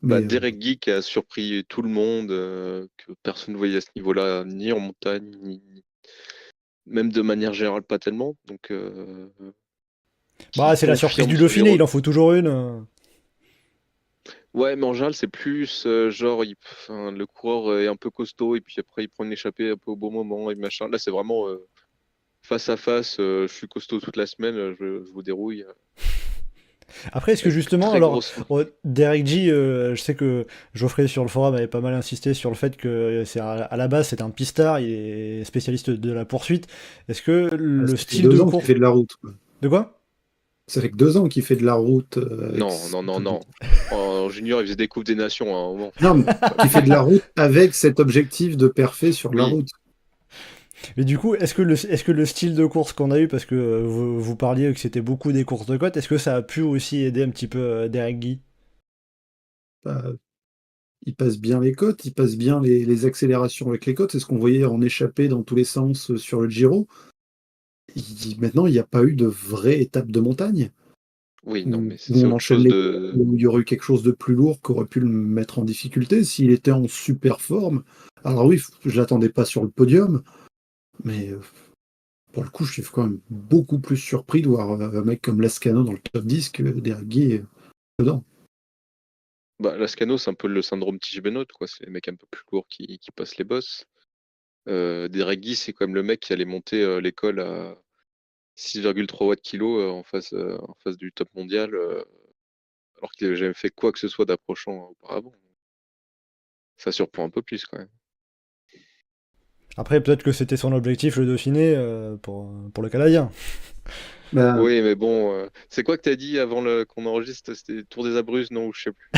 Speaker 5: Bah
Speaker 6: Mais
Speaker 5: Derek Guy qui a surpris tout le monde, que personne ne voyait à ce niveau-là, ni en montagne, même de manière générale pas tellement. Donc
Speaker 4: Bah,
Speaker 5: qui
Speaker 4: c'est la surprise
Speaker 5: confirme
Speaker 4: du
Speaker 5: sur les
Speaker 4: Dauphiné, il en faut toujours une.
Speaker 5: Ouais, mais en général, c'est plus genre, enfin, le coureur est un peu costaud et puis après, il prend une échappée un peu au bon moment et machin. Là, c'est vraiment face à face. Je suis costaud toute la semaine, je vous dérouille
Speaker 4: Après, est-ce que
Speaker 5: avec
Speaker 4: justement,
Speaker 5: très
Speaker 4: alors,
Speaker 5: grosse.
Speaker 4: Derek G, je sais que Geoffrey sur le forum avait pas mal insisté sur le fait que c'est à la base c'est un pistard, il est spécialiste de la poursuite. Est-ce que le
Speaker 6: ça fait
Speaker 4: style de
Speaker 6: 2 ans qu'il
Speaker 4: course.
Speaker 6: fait de la route, quoi.
Speaker 4: De quoi?
Speaker 6: Ça fait que 2 ans qu'il fait de la route avec
Speaker 5: Non, non, non, non. En junior, il faisait des Coupes des Nations à un moment.
Speaker 6: Non, mais qui fait de la route avec cet objectif de perfer sur la
Speaker 5: Oui,
Speaker 6: route.
Speaker 4: Mais du coup, est-ce que le style de course qu'on a eu, parce que vous parliez que c'était beaucoup des courses de côte, est-ce que ça a pu aussi aider un petit peu Derek Guy?
Speaker 6: Bah, il passe bien les côtes, il passe bien les accélérations avec les côtes. C'est ce qu'on voyait en échappée dans tous les sens sur le Giro. Maintenant, il n'y a pas eu de vraie étape de montagne
Speaker 5: oui, non,
Speaker 6: où,
Speaker 5: mais c'est
Speaker 6: où
Speaker 5: c'est
Speaker 6: on
Speaker 5: autre
Speaker 6: enchaîne
Speaker 5: chose
Speaker 6: les
Speaker 5: de.
Speaker 6: où il y aurait eu quelque chose de plus lourd qui aurait pu le mettre en difficulté. S'il était en super forme, alors oui, je l'attendais pas sur le podium, mais pour le coup, je suis quand même beaucoup plus surpris de voir un mec comme Lascano dans le top 10 que Derek Guy dedans.
Speaker 5: Bah, Lascano, c'est un peu le syndrome Tige Benoît, quoi. C'est les mecs un peu plus lourds qui passent les bosses. Derek Guy, c'est quand même le mec qui allait monter l'école à 6,3 watts kilo en face du top mondial, alors qu'il n'avait jamais fait quoi que ce soit d'approchant auparavant. Ça surprend un peu plus quand même.
Speaker 4: Après, peut-être que c'était son objectif, le Dauphiné, pour le Canadien.
Speaker 6: Bah,
Speaker 5: Oui, mais bon, c'est quoi que t'as dit avant qu'on enregistre? C'était Tour des Abruzzes, non? Ou je sais plus.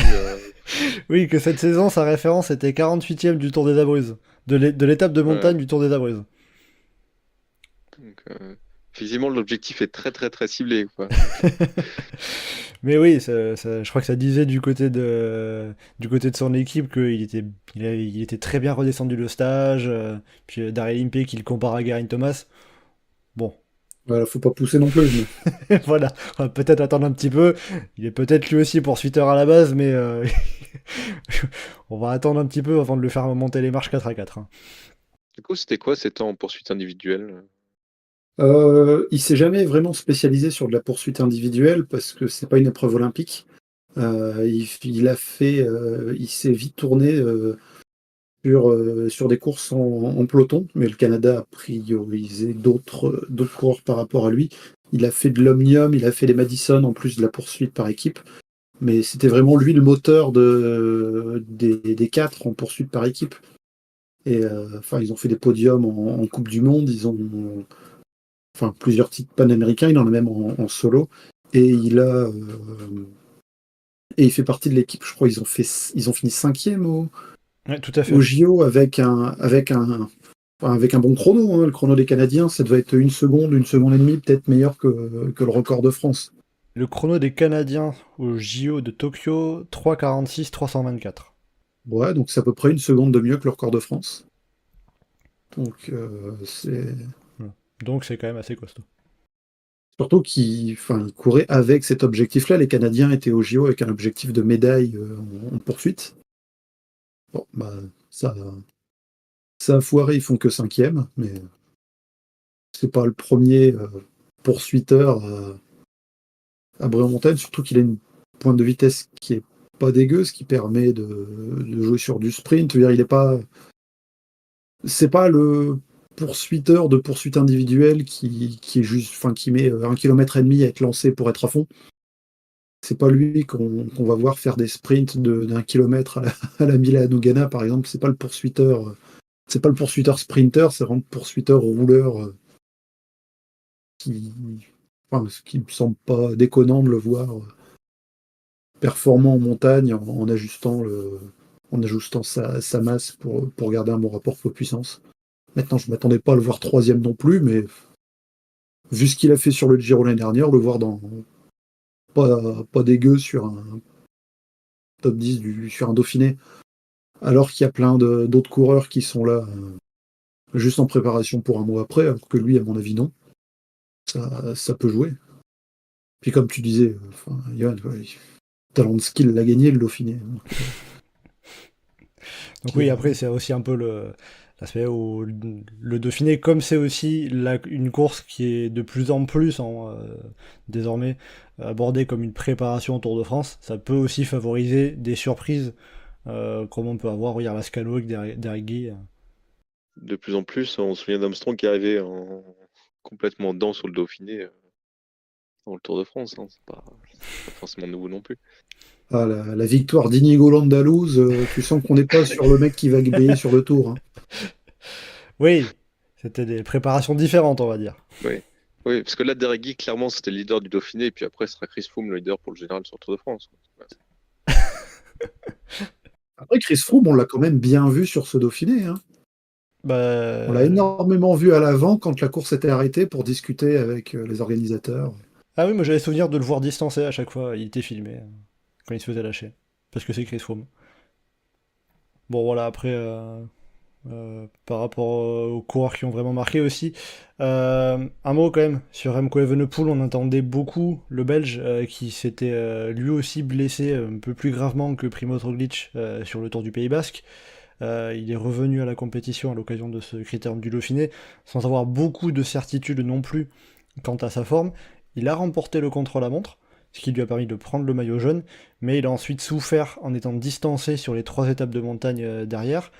Speaker 4: Oui, que cette saison, sa référence était 48e du Tour des Abruzzes. De l'étape de
Speaker 5: Voilà.
Speaker 4: montagne du Tour des Abruzzes.
Speaker 5: Donc, effectivement, l'objectif est très très très ciblé, quoi.
Speaker 4: Mais oui, je crois que ça disait du côté de son équipe qu'il était très bien redescendu le stage. Puis Daryl Impey qui le compare à Geraint Thomas. Bon,
Speaker 6: voilà, faut pas pousser non plus.
Speaker 4: voilà, on va peut-être attendre un petit peu. Il est peut-être lui aussi poursuiteur à la base, mais on va attendre un petit peu avant de le faire monter les marches 4 à 4. Hein.
Speaker 5: Du coup, c'était quoi? C'était en poursuite individuelle?
Speaker 6: Il s'est jamais vraiment spécialisé sur de la poursuite individuelle parce que c'est pas une épreuve olympique. Il s'est vite tourné sur des courses en peloton, mais le Canada a priorisé d'autres coureurs par rapport à lui. Il a fait de l'Omnium, il a fait les Madison en plus de la poursuite par équipe, mais c'était vraiment lui le moteur des quatre en poursuite par équipe. Et enfin, ils ont fait des podiums en Coupe du Monde, ils ont enfin plusieurs titres panaméricains, il en a même en solo. Et il fait partie de l'équipe, je crois, ils ont fini cinquième
Speaker 4: Ouais, tout à
Speaker 6: au
Speaker 4: fait.
Speaker 6: JO avec un bon chrono. Hein. Le chrono des Canadiens, ça devait être une seconde et demie, peut-être meilleur que le record de France.
Speaker 4: Le chrono des Canadiens au JO de Tokyo, 3,46, 324.
Speaker 6: Ouais, donc c'est à peu près une seconde de mieux que le record de France. Donc c'est
Speaker 4: Voilà. Donc c'est quand même assez costaud.
Speaker 6: surtout il courait avec cet objectif-là. Les Canadiens étaient au JO avec un objectif de médaille en poursuite. Bon, bah ça, ça a foiré, ils font que cinquième, mais c'est pas le premier poursuiteur à Bréau-Montagne, surtout qu'il a une pointe de vitesse qui est pas dégueu, ce qui permet de jouer sur du sprint. Je veux dire, c'est pas le poursuiteur de poursuite individuelle qui est juste, enfin, qui met 1,5 km à être lancé pour être à fond. C'est pas lui qu'on va voir faire des sprints d'1 kilomètre à la Mila Nougana, par exemple. C'est pas le poursuiteur sprinter, c'est vraiment le poursuiteur rouleur qui, enfin, ce qui me semble pas déconnant de le voir performant en montagne en ajustant sa masse pour garder un bon rapport poids-puissance. Maintenant, je m'attendais pas à le voir troisième non plus, mais vu ce qu'il a fait sur le Giro l'année dernière, le voir pas dégueu sur un top 10 sur un Dauphiné, alors qu'il y a plein d'autres coureurs qui sont là juste en préparation pour un mois après, alors que lui, à mon avis, non. Ça peut jouer. Puis comme tu disais, Johan, talent de skill l'a gagné le Dauphiné.
Speaker 4: Donc oui, après, c'est aussi un peu l'aspect où le Dauphiné, comme c'est aussi une course qui est de plus en plus désormais abordée comme une préparation au Tour de France, ça peut aussi favoriser des surprises comme on peut avoir, regarde la Scano avec Derek Guy.
Speaker 5: De plus en plus, on se souvient d'Armstrong qui arrivait complètement dedans sur le Dauphiné dans le Tour de France. Hein. C'est pas forcément nouveau non plus.
Speaker 6: Ah, la victoire d'Inigo Landalouz, tu sens qu'on n'est pas sur le mec qui va gagner sur le Tour. Hein.
Speaker 4: Oui, c'était des préparations différentes, on va dire.
Speaker 5: Oui, parce que là, Derek Guy, clairement, c'était le leader du Dauphiné, et puis après, ce sera Chris Froome, le leader pour le général sur le Tour de France.
Speaker 6: Après, Chris Froome, on l'a quand même bien vu sur ce Dauphiné. Hein.
Speaker 4: Bah,
Speaker 6: On l'a énormément vu à l'avant quand la course était arrêtée pour discuter avec les organisateurs.
Speaker 4: Ah oui, moi j'avais souvenir de le voir distancer à chaque fois, il était filmé quand il se faisait lâcher. Parce que c'est Chris Froome. Bon voilà, après, par rapport aux coureurs qui ont vraiment marqué aussi, un mot quand même, sur Remco Evenepoel, on entendait beaucoup le Belge qui s'était lui aussi blessé un peu plus gravement que Primož Roglič sur le Tour du Pays Basque. Il est revenu à la compétition à l'occasion de ce critérium du Dauphiné, sans avoir beaucoup de certitude non plus quant à sa forme. Il a remporté le contre-la-montre, ce qui lui a permis de prendre le maillot jaune, mais il a ensuite souffert en étant distancé sur les 3 étapes de montagne derrière.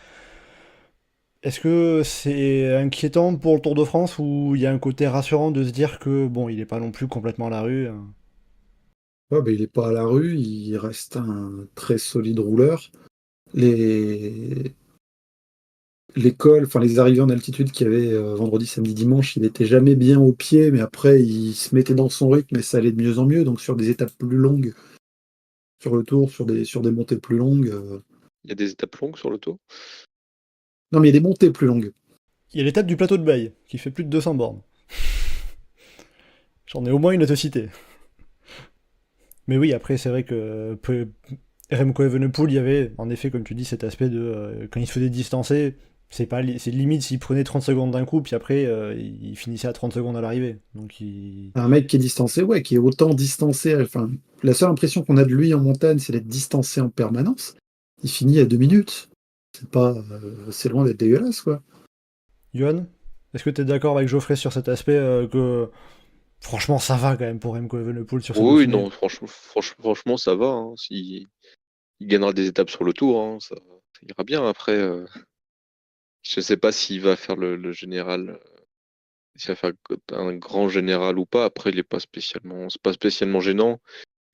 Speaker 4: Est-ce que c'est inquiétant pour le Tour de France, ou il y a un côté rassurant de se dire que bon, il n'est pas non plus complètement à la rue
Speaker 6: Ouais, il n'est pas à la rue, il reste un très solide rouleur. Les arrivées en altitude qu'il y avait vendredi, samedi, dimanche, il n'était jamais bien au pied, mais après il se mettait dans son rythme et ça allait de mieux en mieux. Donc sur des étapes plus longues, sur le Tour, sur des montées plus longues.
Speaker 5: Il y a des étapes longues sur le Tour.
Speaker 6: Non, mais il y a des montées plus longues.
Speaker 4: Il y a l'étape du plateau de Baye, qui fait plus de 200 bornes. J'en ai au moins une à te citer. Mais oui, après c'est vrai que Remco Evenepoel, il y avait en effet, comme tu dis, cet aspect de quand il se faisait distancer, c'est limite s'il prenait 30 secondes d'un coup, puis après il finissait à 30 secondes à l'arrivée. Donc
Speaker 6: Un mec qui est distancé, ouais, qui est autant distancé. Enfin, la seule impression qu'on a de lui en montagne, c'est d'être distancé en permanence. Il finit à 2 minutes. C'est loin d'être dégueulasse, quoi.
Speaker 4: Johan, est-ce que tu es d'accord avec Geoffrey sur cet aspect que franchement ça va quand même pour Remco Evenepoel sur ce
Speaker 5: Oui,
Speaker 4: Dauphiné.
Speaker 5: non, franchement, ça va. Hein. Il gagnera des étapes sur le Tour, hein, ça ira bien. Après, je sais pas s'il va faire le général, s'il va faire un grand général ou pas. Après, c'est pas spécialement gênant.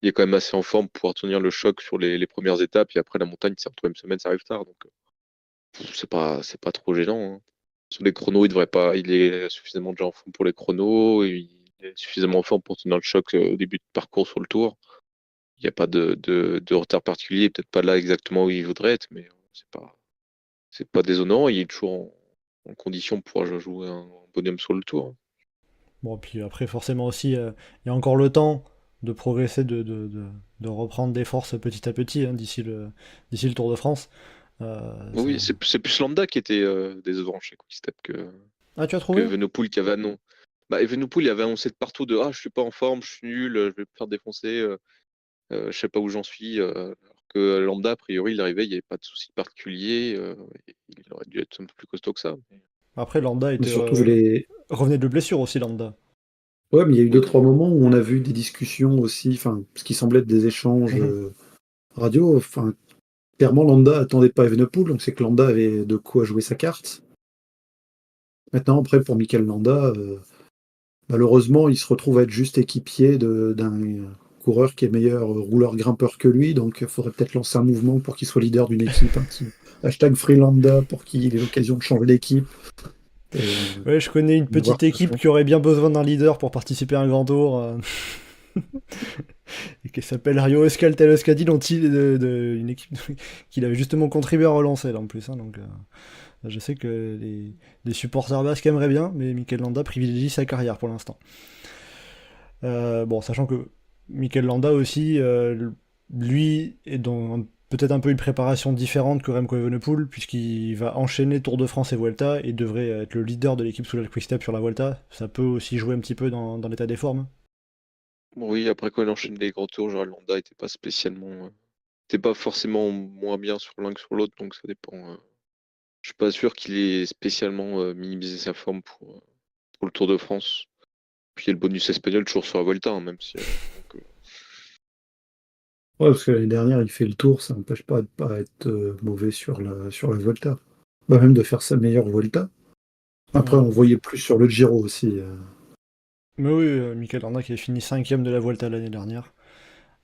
Speaker 5: Il est quand même assez en forme pour pouvoir tenir le choc sur les premières étapes. Et après, la montagne, c'est la troisième semaine, ça arrive tard. Donc, c'est pas trop gênant. Hein. Sur les chronos, il est suffisamment déjà en forme pour les chronos. Il est suffisamment en forme pour tenir le choc au début de parcours sur le Tour. Il n'y a pas de retard particulier, peut-être pas là exactement où il voudrait être, mais c'est pas déshonorant. Il est toujours en condition pour pouvoir jouer un podium sur le Tour.
Speaker 4: Bon, puis après forcément aussi, il y a encore le temps de progresser, de reprendre des forces petit à petit d'ici le Tour de France.
Speaker 5: Oui, c'est plus Lambda qui était décevant chez Quick-Step que
Speaker 4: Ah, tu as trouvé
Speaker 5: Evenepoel qui avait annoncé. Evenepoel il avait annoncé de partout de je suis pas en forme, je suis nul, je vais me faire défoncer, je sais pas où j'en suis. Alors que Lambda, a priori, il arrivait, il n'y avait pas de souci particulier, il aurait dû être un peu plus costaud que ça.
Speaker 4: Après, Landa
Speaker 6: Mais
Speaker 4: était
Speaker 6: surtout,
Speaker 4: revenait de blessure aussi, Landa.
Speaker 6: ouais, mais il y a eu 2-3 moments où on a vu des discussions aussi, enfin, ce qui semblait être des échanges radio. Enfin, clairement, Landa attendait pas Evenepoel, donc c'est que Landa avait de quoi jouer sa carte. Maintenant, après, pour Mikel Landa, malheureusement, il se retrouve à être juste équipier d'un coureur qui est meilleur rouleur grimpeur que lui, donc il faudrait peut-être lancer un mouvement pour qu'il soit leader d'une équipe. Hashtag Freelanda pour qu'il ait l'occasion de changer d'équipe.
Speaker 4: Ouais, je connais une petite équipe qui aurait bien besoin d'un leader pour participer à un grand tour. et qui s'appelle Rio Euskaltel Euskadi, une équipe qu'il avait justement contribué à relancer là en plus. Hein, donc, je sais que les supporters basques aimeraient bien, mais Mikel Landa privilégie sa carrière pour l'instant. Bon, sachant que Mikel Landa aussi, lui, est dans peut-être un peu une préparation différente que Remco Evenepoel, puisqu'il va enchaîner Tour de France et Vuelta, et devrait être le leader de l'équipe Soudal Quick-Step sur la Vuelta. Ça peut aussi jouer un petit peu dans l'état des formes.
Speaker 5: Oui, après quand il enchaîne les grands tours, genre Landa était pas spécialement, était pas forcément moins bien sur l'un que sur l'autre, donc ça dépend. Je suis pas sûr qu'il ait spécialement minimisé sa forme pour le Tour de France. Puis il y a le bonus espagnol toujours sur la Vuelta, hein, même si. Donc,
Speaker 6: Ouais, parce que l'année dernière, il fait le tour, ça n'empêche pas de pas être mauvais sur la Volta. Bah, même de faire sa meilleure Volta. Après,
Speaker 4: Ouais.
Speaker 6: on voyait plus sur le Giro aussi.
Speaker 4: Mais oui, Mikel Landa qui a fini 5ème de la Vuelta l'année dernière.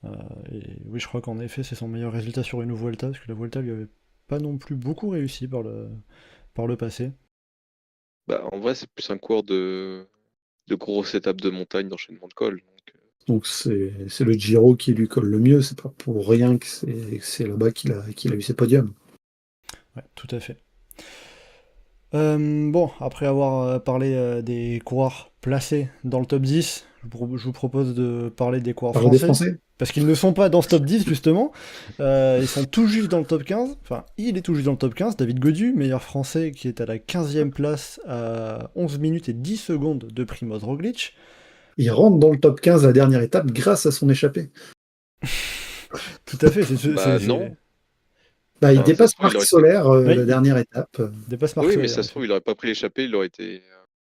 Speaker 4: Euh, et oui, je crois qu'en effet, c'est son meilleur résultat sur une Vuelta, parce que la Vuelta lui avait pas non plus beaucoup réussi par le passé.
Speaker 5: bah, en vrai, c'est plus un cours de grosses étapes de montagne, d'enchaînement de col. Donc,
Speaker 6: Donc c'est le Giro qui lui colle le mieux, c'est pas pour rien que c'est là-bas qu'il a eu ses podiums.
Speaker 4: Ouais, tout à fait. Bon, après avoir parlé des coureurs placés dans le top 10, je vous propose de parler des coureurs
Speaker 6: Parler des
Speaker 4: français.
Speaker 6: Français?
Speaker 4: Parce qu'ils ne sont pas dans ce top 10, justement. Ils sont tout juste dans le top 15. Enfin, il est tout juste dans le top 15. David Gaudu, meilleur français, qui est à la 15e place à 11 minutes et 10 secondes de Primoz Roglic.
Speaker 6: Il rentre dans le top 15 à la dernière étape grâce à son échappée.
Speaker 4: Tout à fait.
Speaker 5: bah non.
Speaker 6: Bah, il
Speaker 5: Enfin, ça se
Speaker 6: dépasse
Speaker 5: trouve, il
Speaker 6: Marc
Speaker 5: aurait été.
Speaker 6: Solaire
Speaker 4: Oui,
Speaker 6: la dernière étape.
Speaker 4: dépasse Marc
Speaker 5: Oui, mais
Speaker 4: Soler, en
Speaker 5: ça se
Speaker 4: effet.
Speaker 5: trouve, il aurait pas pris l'échappée, il aurait été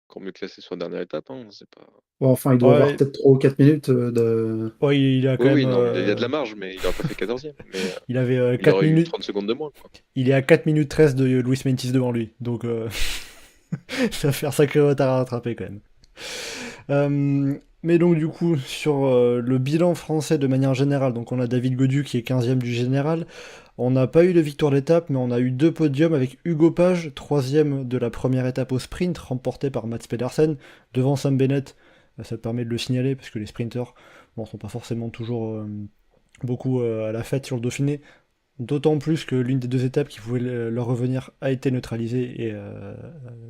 Speaker 5: encore mieux classé sur la dernière étape. Hein, c'est pas.
Speaker 6: Bon, enfin, il doit avoir
Speaker 4: Ouais,
Speaker 6: peut-être 3 ou 4 minutes de...
Speaker 4: ouais, il a quand
Speaker 5: Oui,
Speaker 4: même.
Speaker 5: oui, non, mais il y a de la marge, mais il aurait pas fait 14e. Mais
Speaker 4: Il avait
Speaker 5: il
Speaker 4: 4
Speaker 5: aurait eu
Speaker 4: minutes.
Speaker 5: 30 secondes de moins, quoi.
Speaker 4: Il est à 4 minutes 13 de Luis Mentis devant lui. Donc, ça va faire sacré retard à rattraper quand même. Mais donc du coup, sur le bilan français de manière générale, donc on a David Gaudu qui est 15e du général, on n'a pas eu de victoire d'étape, mais on a eu 2 podiums avec Hugo Page, 3e de la première étape au sprint, remporté par Mats Pedersen, devant Sam Bennett. Ça permet de le signaler, parce que les sprinters bon, sont pas forcément toujours beaucoup à la fête sur le Dauphiné, d'autant plus que l'une des 2 étapes qui pouvait leur revenir a été neutralisée et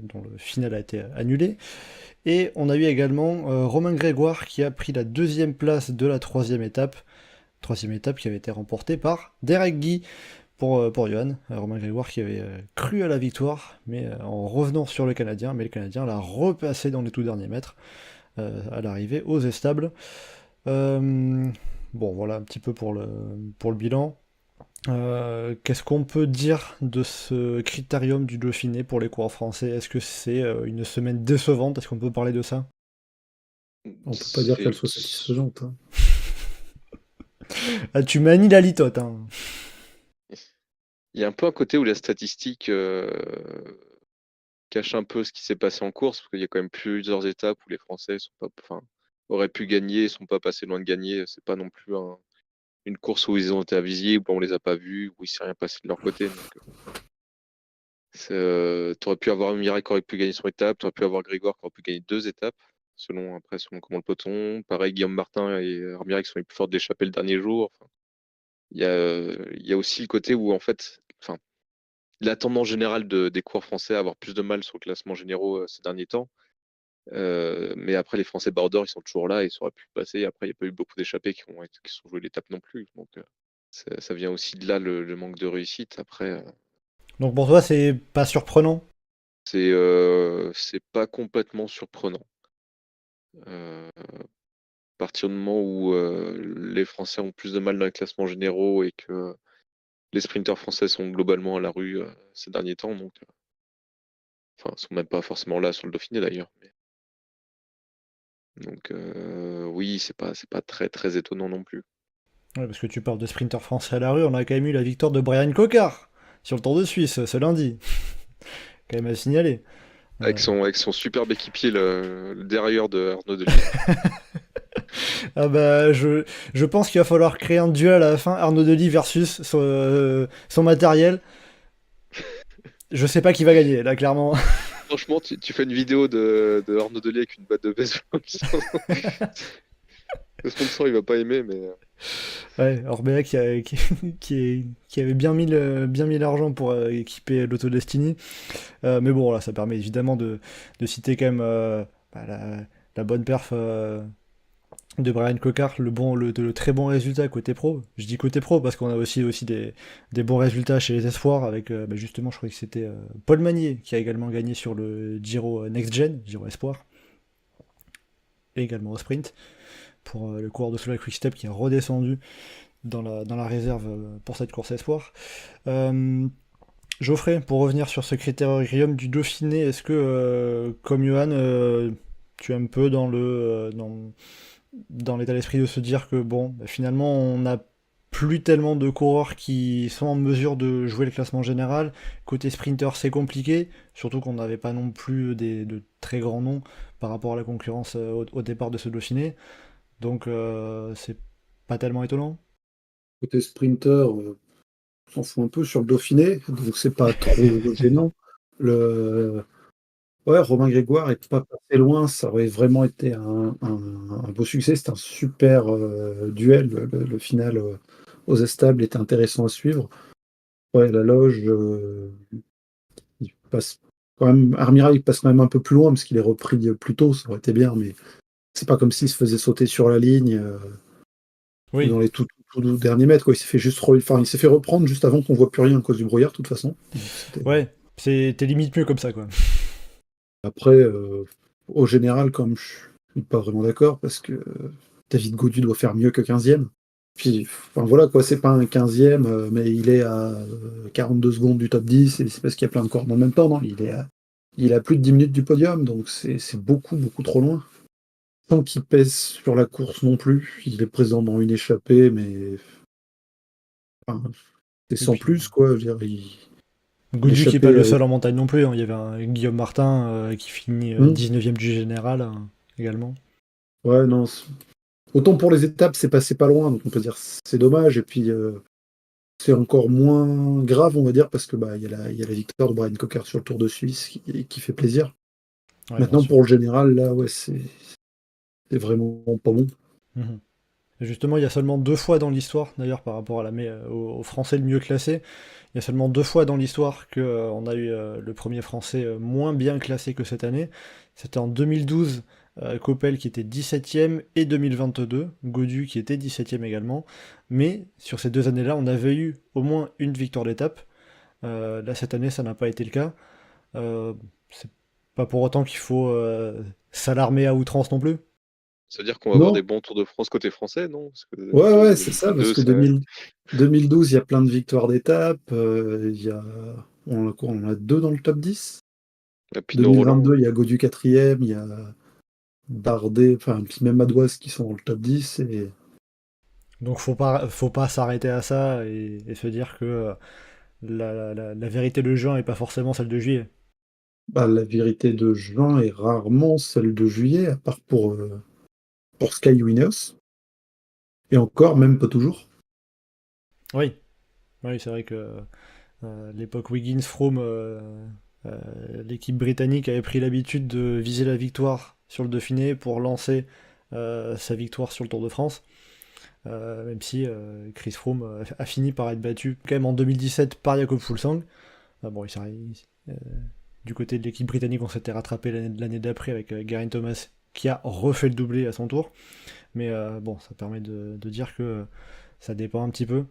Speaker 4: dont le final a été annulé. Et on a eu également Romain Grégoire qui a pris la 2e place de la 3e étape. 3e étape qui avait été remportée par Derek Guy pour Johan. Romain Grégoire qui avait cru à la victoire, mais en revenant sur le Canadien, mais le Canadien l'a repassé dans les tout derniers mètres à l'arrivée aux Estables. Bon, voilà un petit peu pour le bilan. Qu'est-ce qu'on peut dire de ce critérium du Dauphiné pour les coureurs français? Est-ce que c'est une semaine décevante? Est-ce qu'on peut parler de ça?
Speaker 6: On peut pas dire
Speaker 5: C'est-
Speaker 6: qu'elle soit satisfaisante. Hein.
Speaker 4: Ah, tu manies la litote, hein.
Speaker 5: Il y a un peu un côté où la statistique cache un peu ce qui s'est passé en course, parce qu'il y a quand même plusieurs étapes où les Français sont pas, enfin, auraient pu gagner, sont pas passés loin de gagner. C'est pas non plus une course où ils ont été invisibles, où on les a pas vus, où il s'est rien passé de leur côté. T'aurais pu avoir Mirai qui aurait pu gagner son étape, t'aurais pu avoir Grégoire qui aurait pu gagner 2 étapes, selon comment le peloton. Pareil, Guillaume Martin et Armirail qui sont les plus forts d'échapper le dernier jour. Enfin, il y a aussi le côté où, en fait, enfin, la tendance générale des coureurs français à avoir plus de mal sur le classement généraux ces derniers temps. Mais après, les Français border, ils sont toujours là, ils auraient pu passer. Après, il n'y a pas eu beaucoup d'échappés qui sont joués l'étape non plus. Donc, ça vient aussi de là le manque de réussite. Après,
Speaker 4: Donc pour toi, c'est pas surprenant?
Speaker 5: c'est pas complètement surprenant. À partir du moment où les Français ont plus de mal dans les classements généraux et que les sprinteurs français sont globalement à la rue ces derniers temps, donc enfin, sont même pas forcément là sur le Dauphiné d'ailleurs. Donc oui, c'est pas très très étonnant non plus.
Speaker 4: Ouais, parce que tu parles de sprinter français à la rue, on a quand même eu la victoire de Brian Cocard sur le Tour de Suisse ce lundi. Quand même à signaler.
Speaker 5: Avec son superbe équipier, le derrière de Arnaud Delis.
Speaker 4: Ah bah, je pense qu'il va falloir créer un duel à la fin, Arnaud Delis versus son matériel. Je sais pas qui va gagner, là, clairement.
Speaker 5: Franchement, tu fais une vidéo de Arnaud Delis avec une batte de baseball. Le sponsor, il va pas aimer, mais
Speaker 4: Ouais, Orbea qui avait bien mis l'argent pour équiper l'Auto-Destiny. Mais bon, là, ça permet évidemment de citer quand même bah, la bonne perf de Brian Cocard, le très bon résultat côté pro. Je dis côté pro parce qu'on a aussi des bons résultats chez les espoirs avec bah, justement, je crois que c'était Paul Magnier qui a également gagné sur le Giro Next Gen, Giro Espoir, et également au sprint pour le coureur de Solar Quickstep qui est redescendu dans la réserve pour cette course espoir. Geoffrey, pour revenir sur ce critérium du Dauphiné, est-ce que, comme Johan, tu es un peu dans l'état d'esprit de se dire que, bon, bah, finalement, on n'a plus tellement de coureurs qui sont en mesure de jouer le classement général. Côté sprinter, c'est compliqué, surtout qu'on n'avait pas non plus de très grands noms par rapport à la concurrence au départ de ce Dauphiné. Donc, c'est pas tellement étonnant.
Speaker 6: Côté sprinter, on s'en fout un peu sur le Dauphiné, donc c'est pas trop gênant. Le... Ouais, Romain Grégoire est pas passé loin, ça aurait vraiment été un beau succès. C'était un super duel. Le final aux estables était intéressant à suivre. Ouais, la loge, il passe quand même. Armira, il passe quand même un peu plus loin parce qu'il est repris plus tôt, ça aurait été bien, mais c'est pas comme s'il se faisait sauter sur la ligne
Speaker 4: Oui,
Speaker 6: dans les tout derniers mètres, quoi. Il s'est fait il s'est fait reprendre juste avant qu'on voit plus rien à cause du brouillard, de toute façon.
Speaker 4: ouais, t'es limite mieux comme ça, quoi.
Speaker 6: Après, au général, comme je suis pas vraiment d'accord, parce que David Gaudu doit faire mieux que 15e. Puis, enfin voilà, quoi, c'est pas un 15e, mais il est à 42 secondes du top 10, et c'est parce qu'il y a plein de cordes en même temps, non? Il a plus de 10 minutes du podium, donc c'est beaucoup, beaucoup trop loin. Tant qu'il pèse sur la course non plus, il est présent dans une échappée, mais enfin, c'est
Speaker 4: Et
Speaker 6: sans
Speaker 4: puis,
Speaker 6: plus, quoi. Je veux dire,
Speaker 4: Gaudu qui est pas
Speaker 6: l'échappée.
Speaker 4: le seul en montagne non plus, hein. Il y avait un Guillaume Martin qui finit 19e du général également.
Speaker 6: Ouais, non. Autant pour les étapes, c'est passé pas loin, donc on peut dire c'est dommage. Et puis c'est encore moins grave, on va dire, parce que bah il y a la victoire de Brian Cocker sur le Tour de Suisse qui fait plaisir.
Speaker 4: Ouais, bien
Speaker 6: Maintenant
Speaker 4: sûr.
Speaker 6: pour le général, là, ouais, c'est vraiment pas bon.
Speaker 4: Mhm. Et justement, il y a seulement 2 fois dans l'histoire, d'ailleurs, par rapport à au Français le mieux classé, il y a seulement 2 fois dans l'histoire que on a eu le premier Français moins bien classé que cette année. C'était en 2012, Coppel qui était 17e et 2022, Gaudu qui était 17e également. Mais sur ces 2 années-là, on avait eu au moins une victoire d'étape. Là, cette année, ça n'a pas été le cas. C'est pas pour autant qu'il faut s'alarmer à outrance non plus.
Speaker 5: ça veut dire qu'on va avoir
Speaker 6: Non,
Speaker 5: des bons Tours de France côté français, non? Parce que
Speaker 6: ouais, c'est ça, parce
Speaker 5: 2022,
Speaker 6: que
Speaker 5: ça...
Speaker 6: 2012, il y a plein de victoires d'étape. Il y a, on a quoi, on en a deux dans le top 10.
Speaker 5: Et Pinot Roland.
Speaker 6: 2022, il y a Gaudu 4e, il y a Bardet, enfin, puis même Madouas qui sont dans le top 10. Et
Speaker 4: Donc faut pas s'arrêter à ça et se dire que la vérité de juin est pas forcément celle de juillet.
Speaker 6: bah, la vérité de juin est rarement celle de juillet, à part pour Sky Winners. Et encore, même pas toujours.
Speaker 4: Oui, oui, c'est vrai que l'époque Wiggins-Froome, l'équipe britannique avait pris l'habitude de viser la victoire sur le Dauphiné pour lancer sa victoire sur le Tour de France. Même si Chris Froome a fini par être battu quand même en 2017 par Jakob Fuglsang. Bon, du côté de l'équipe britannique, on s'était rattrapé l'année d'après avec Geraint Thomas qui a refait le doublé à son tour. Mais bon, ça permet de dire que ça dépend un petit peu.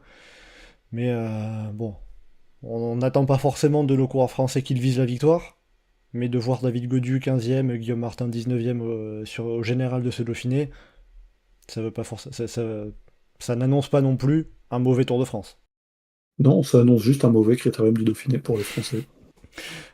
Speaker 4: Mais bon, on n'attend pas forcément de nos coureurs français qu'ils visent la victoire. Mais de voir David Gaudu 15e, Guillaume Martin 19e au général de ce Dauphiné, ça veut pas forcément, ça n'annonce pas non plus un mauvais Tour de France.
Speaker 6: Non, ça annonce juste un mauvais critérium du Dauphiné pour les Français.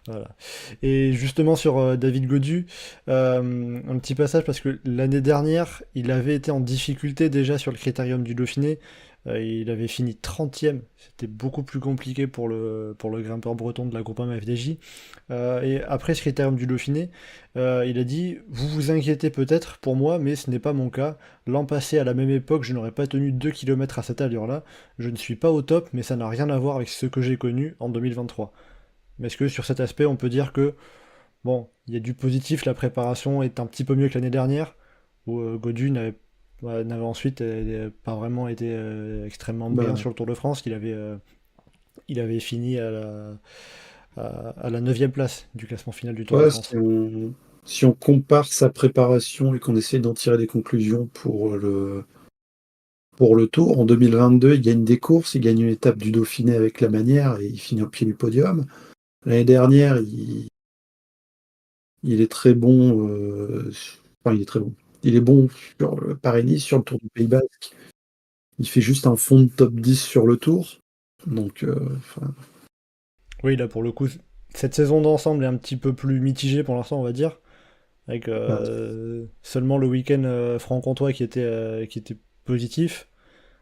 Speaker 4: Voilà. Et justement sur David Gaudu, un petit passage parce que l'année dernière, il avait été en difficulté déjà sur le critérium du Dauphiné. Il avait fini 30e, c'était beaucoup plus compliqué pour le grimpeur breton de la Groupama FDJ. Et après ce critérium du Dauphiné, il a dit vous vous inquiétez peut-être pour moi, mais ce n'est pas mon cas. L'an passé, à la même époque, je n'aurais pas tenu 2 km à cette allure-là. Je ne suis pas au top, mais ça n'a rien à voir avec ce que j'ai connu en 2023. Mais est-ce que sur cet aspect, on peut dire que, bon, il y a du positif, la préparation est un petit peu mieux que l'année dernière, où Gaudu n'avait n'avait ensuite pas vraiment été extrêmement
Speaker 6: Bah,
Speaker 4: brillant sur le Tour de France. Il avait fini à la 9e place du classement final du Tour de
Speaker 6: ouais,
Speaker 4: France.
Speaker 6: si on compare sa préparation et qu'on essaie d'en tirer des conclusions pour le Tour, en 2022, il gagne des courses, il gagne une étape du Dauphiné avec la Manière et il finit au pied du podium. L'année dernière, il est très bon, enfin il est très bon. Il est bon sur le Paris-Nice, sur le Tour du Pays Basque. Il fait juste un fond de top 10 sur le Tour. Donc, enfin,
Speaker 4: Oui, là pour le coup, cette saison d'ensemble est un petit peu plus mitigée pour l'instant, on va dire, avec
Speaker 6: bah,
Speaker 4: seulement le week-end franc-comtois qui était positif.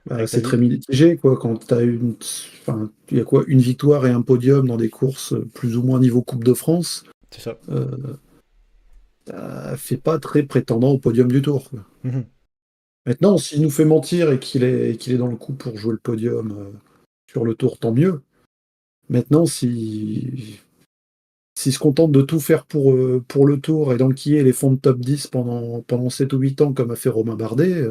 Speaker 4: Avec
Speaker 6: c'est très mitigé, quoi. Quand t'as enfin, il y a quoi, une victoire et un podium dans des courses plus ou moins niveau Coupe de France,
Speaker 4: C'est ça.
Speaker 6: euh, ça fait pas très prétendant au podium du Tour, quoi.
Speaker 4: Mhm.
Speaker 6: Maintenant, s'il nous fait mentir et qu'il est dans le coup pour jouer le podium sur le Tour, tant mieux. Maintenant, s'il se contente de tout faire pour le Tour et d'enquiller les fonds de top 10 pendant 7 ou 8 ans, comme a fait Romain Bardet,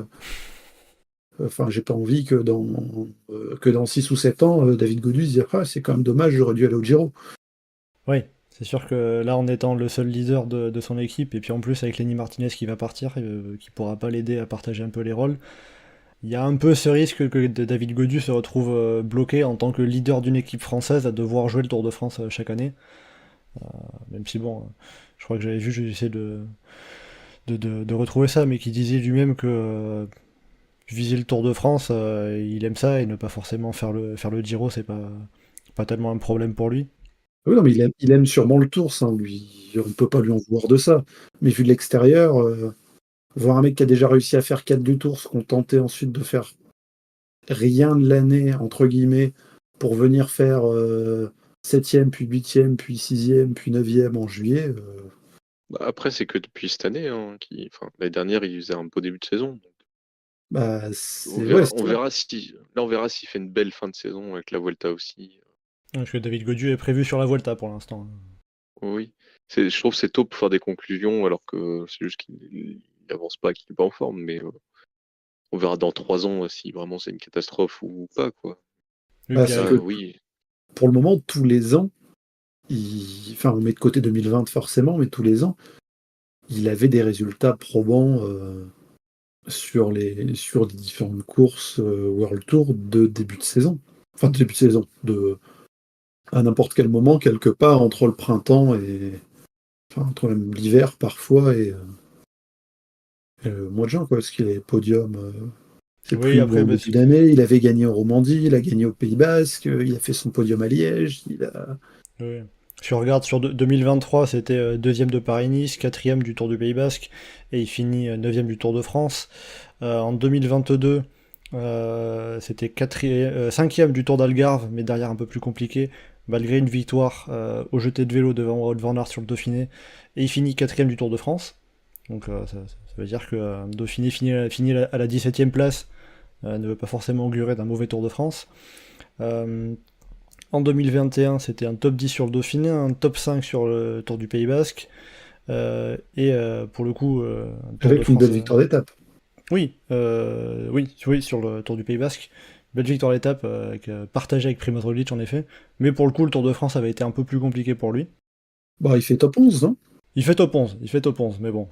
Speaker 6: enfin, j'ai pas envie que dans 6 ou 7 ans, David Gaudu se dise ah, c'est quand même dommage, j'aurais dû aller au Giro.
Speaker 4: Oui, c'est sûr que là, en étant le seul leader de son équipe, et puis en plus avec Lenny Martinez qui va partir, qui pourra pas l'aider à partager un peu les rôles, il y a un peu ce risque que David Gaudu se retrouve bloqué en tant que leader d'une équipe française à devoir jouer le Tour de France chaque année. Même si bon, je crois que j'avais vu, j'essaie de retrouver ça, mais qui disait lui-même que viser le Tour de France, il aime ça et ne pas forcément faire le Giro, c'est pas tellement un problème pour lui.
Speaker 6: Oui, non, mais il aime sûrement le Tour, ça, lui, on peut pas lui en vouloir de ça. Mais vu de l'extérieur, voir un mec qui a déjà réussi à faire 4 du Tour, se contenter ensuite de faire rien de l'année, entre guillemets, pour venir faire 7e, puis 8e, puis 6e, puis 9e en juillet.
Speaker 5: Bah, après, c'est que depuis cette année, hein, enfin, l'année dernière, il faisait un beau début de saison. Donc
Speaker 6: Bah,
Speaker 5: on
Speaker 6: ouais,
Speaker 5: verra, on verra si, là, on verra s'il fait une belle fin de saison avec la Vuelta aussi.
Speaker 4: Parce que David Gaudu est prévu sur la Volta pour l'instant.
Speaker 5: Oui, je trouve que c'est tôt pour faire des conclusions, alors que c'est juste qu'il n'avance pas, qu'il n'est pas en forme. Mais on verra dans 3 ans si vraiment c'est une catastrophe ou pas, quoi.
Speaker 4: Oui,
Speaker 6: bah,
Speaker 4: puis
Speaker 6: c'est
Speaker 5: Là,
Speaker 6: que
Speaker 5: oui,
Speaker 6: pour le moment, tous les ans, enfin, on met de côté 2020 forcément, mais tous les ans, il avait des résultats probants sur les différentes courses World Tour de début de saison. Enfin, de début de saison, à n'importe quel moment, quelque part, entre le printemps et. Enfin, entre même l'hiver parfois et le mois de juin, quoi, parce qu'il est podium. C'est
Speaker 4: oui,
Speaker 6: plus
Speaker 4: après,
Speaker 6: en début d'année, il avait gagné en Romandie, il a gagné au Pays Basque, il a fait son podium à Liège,
Speaker 4: oui. Si on regarde sur 2023, c'était deuxième de Paris-Nice, quatrième du Tour du Pays Basque, et il finit neuvième du Tour de France. En 2022, c'était cinquième du Tour d'Algarve, mais derrière un peu plus compliqué, malgré une victoire au jeté de vélo devant Wout van Aert sur le Dauphiné, et il finit quatrième du Tour de France. Donc ça veut dire que Dauphiné finit à la 17e place, ne veut pas forcément augurer d'un mauvais Tour de France. En 2021, c'était un top 10 sur le Dauphiné, un top 5 sur le Tour du Pays Basque, et pour le coup, un Tour de
Speaker 6: avec une
Speaker 4: France.
Speaker 6: belle victoire d'étape.
Speaker 4: Oui, oui, sur le Tour du Pays Basque. Belle victoire d'étape partagée avec Primoz Roglic en effet. Mais pour le coup, le Tour de France avait été un peu plus compliqué pour lui.
Speaker 6: Bah, il fait top 11, non?
Speaker 4: Il fait top 11, mais bon.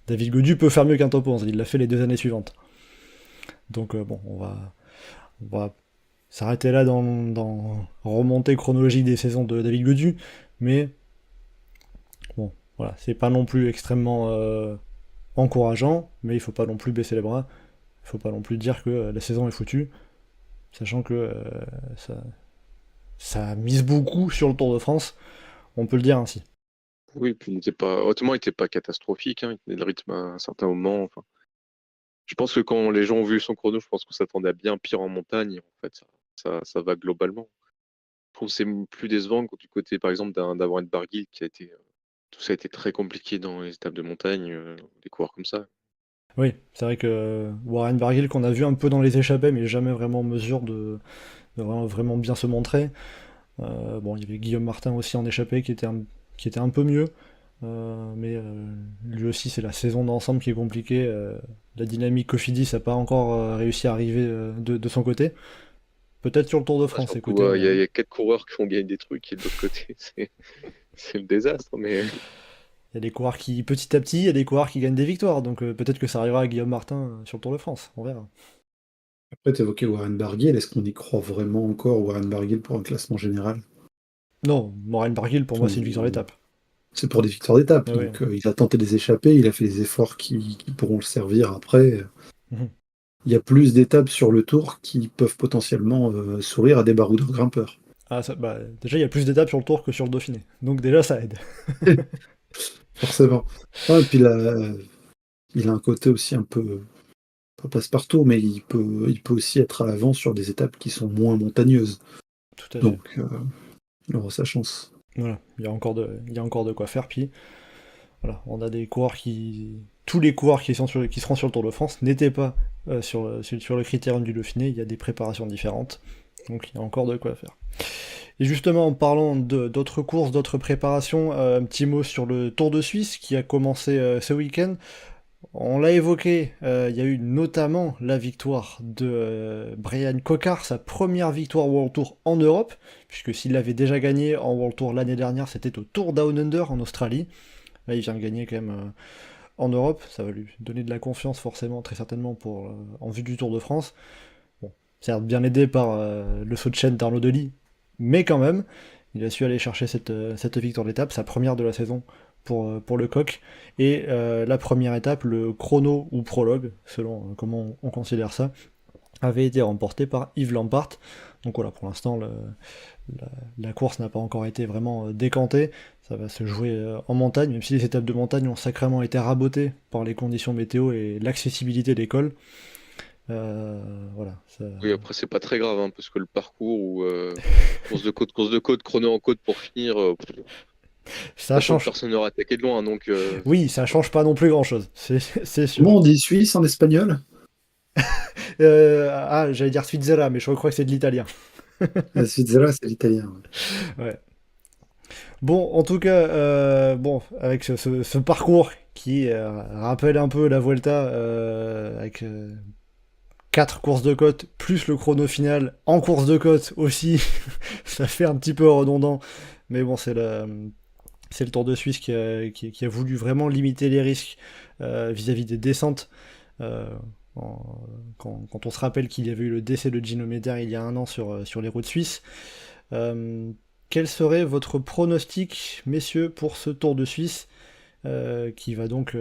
Speaker 4: David Gaudu peut faire mieux qu'un top 11, il l'a fait les 2 années suivantes. Donc bon, on va s'arrêter là dans remontée chronologique des saisons de David Gaudu, mais bon, voilà, c'est pas non plus extrêmement encourageant, mais il faut pas non plus baisser les bras, il faut pas non plus dire que la saison est foutue, sachant que ça mise beaucoup sur le Tour de France, on peut le dire ainsi.
Speaker 5: oui, puis honnêtement, il n'était pas catastrophique, hein, il tenait le rythme à un certain moment. Enfin, je pense que quand les gens ont vu son chrono, je pense qu'on s'attendait à bien pire en montagne. Et en fait, ça va globalement. Je trouve que c'est plus décevant que du côté, par exemple, d'avoir une Barguil qui a été. Tout ça a été très compliqué dans les étapes de montagne, des coureurs comme ça.
Speaker 4: Oui, c'est vrai que Warren Barguil qu'on a vu un peu dans les échappées, mais jamais vraiment en mesure de vraiment bien se montrer. Bon, il y avait Guillaume Martin aussi en échappée qui était un peu mieux. Mais lui aussi, c'est la saison d'ensemble qui est compliquée. La dynamique Cofidis n'a pas encore réussi à arriver de son côté. Peut-être sur le Tour de
Speaker 5: Ah,
Speaker 4: France,
Speaker 5: surtout,
Speaker 4: écoutez.
Speaker 5: il y a 4 coureurs qui font gagner des trucs et de l'autre côté, c'est le désastre. Mais
Speaker 4: Il y a des coureurs qui, petit à petit, il y a des coureurs qui gagnent des victoires. Donc peut-être que ça arrivera à Guillaume Martin sur le Tour de France. On verra.
Speaker 6: Après, tu évoquais Warren Barguil. Est-ce qu'on y croit vraiment encore, Warren Barguil, pour un classement général?
Speaker 4: Non, Morane Barguil, pour moi, c'est une victoire d'étape.
Speaker 6: C'est pour des victoires d'étape.
Speaker 4: Ah oui.
Speaker 6: Donc, il a tenté des échappées, il a fait des efforts qui pourront le servir après.
Speaker 4: Mhm.
Speaker 6: Il y a plus d'étapes sur le tour qui peuvent potentiellement sourire à des baroudeurs grimpeurs.
Speaker 4: Ah, déjà, il y a plus d'étapes sur le Tour que sur le Dauphiné. Donc déjà, ça aide.
Speaker 6: Forcément. Ah, et puis là, il a un côté aussi un peu, pas passe-partout, mais il peut aussi être à l'avant sur des étapes qui sont moins montagneuses.
Speaker 4: Tout à fait.
Speaker 6: Donc, il aura sa chance.
Speaker 4: Voilà, il y a encore de quoi faire. Puis, voilà, on a des coureurs tous les coureurs qui seront sur le Tour de France n'étaient pas sur le critérium du Dauphiné. Il y a des préparations différentes. Donc, il y a encore de quoi faire. Et justement, en parlant d'autres courses, d'autres préparations, un petit mot sur le Tour de Suisse qui a commencé ce week-end. On l'a évoqué, il y a eu notamment la victoire de Brian Cocard, sa première victoire World Tour en Europe, puisque s'il l'avait déjà gagné en World Tour l'année dernière, c'était au Tour Down Under en Australie. Là, il vient de gagner quand même en Europe, ça va lui donner de la confiance forcément, très certainement, en vue du Tour de France. Bon, certes bien aidé par le saut de chaîne d'Arnaud Delis, mais quand même, il a su aller chercher cette victoire d'étape, sa première de la saison pour le coq. Et la première étape, le chrono ou prologue, selon comment on considère ça, avait été remporté par Yves Lampart. Donc voilà, pour l'instant, la course n'a pas encore été vraiment décantée. Ça va se jouer en montagne, même si les étapes de montagne ont sacrément été rabotées par les conditions météo et l'accessibilité des cols. Voilà.
Speaker 5: oui, après, c'est pas très grave, hein, parce que le parcours ou course de côte, chrono en côte pour finir,
Speaker 4: Ça change.
Speaker 5: personne n'aura attaqué de loin. Donc,
Speaker 4: Oui, ça change pas non plus grand-chose, c'est sûr.
Speaker 6: Comment on dit Suisse en espagnol?
Speaker 4: J'allais dire Svizzera, mais je crois que c'est de l'italien.
Speaker 6: La Svizzera, c'est l'italien.
Speaker 4: Ouais. Bon, en tout cas, avec ce parcours qui rappelle un peu la Vuelta, avec 4 courses de côte, plus le chrono final en course de côte aussi, ça fait un petit peu redondant, mais bon, c'est le Tour de Suisse qui a voulu vraiment limiter les risques vis-à-vis des descentes. Quand on se rappelle qu'il y avait eu le décès de Gino Meder il y a 1 an sur les routes suisses. Quel serait votre pronostic, messieurs, pour ce Tour de Suisse qui va donc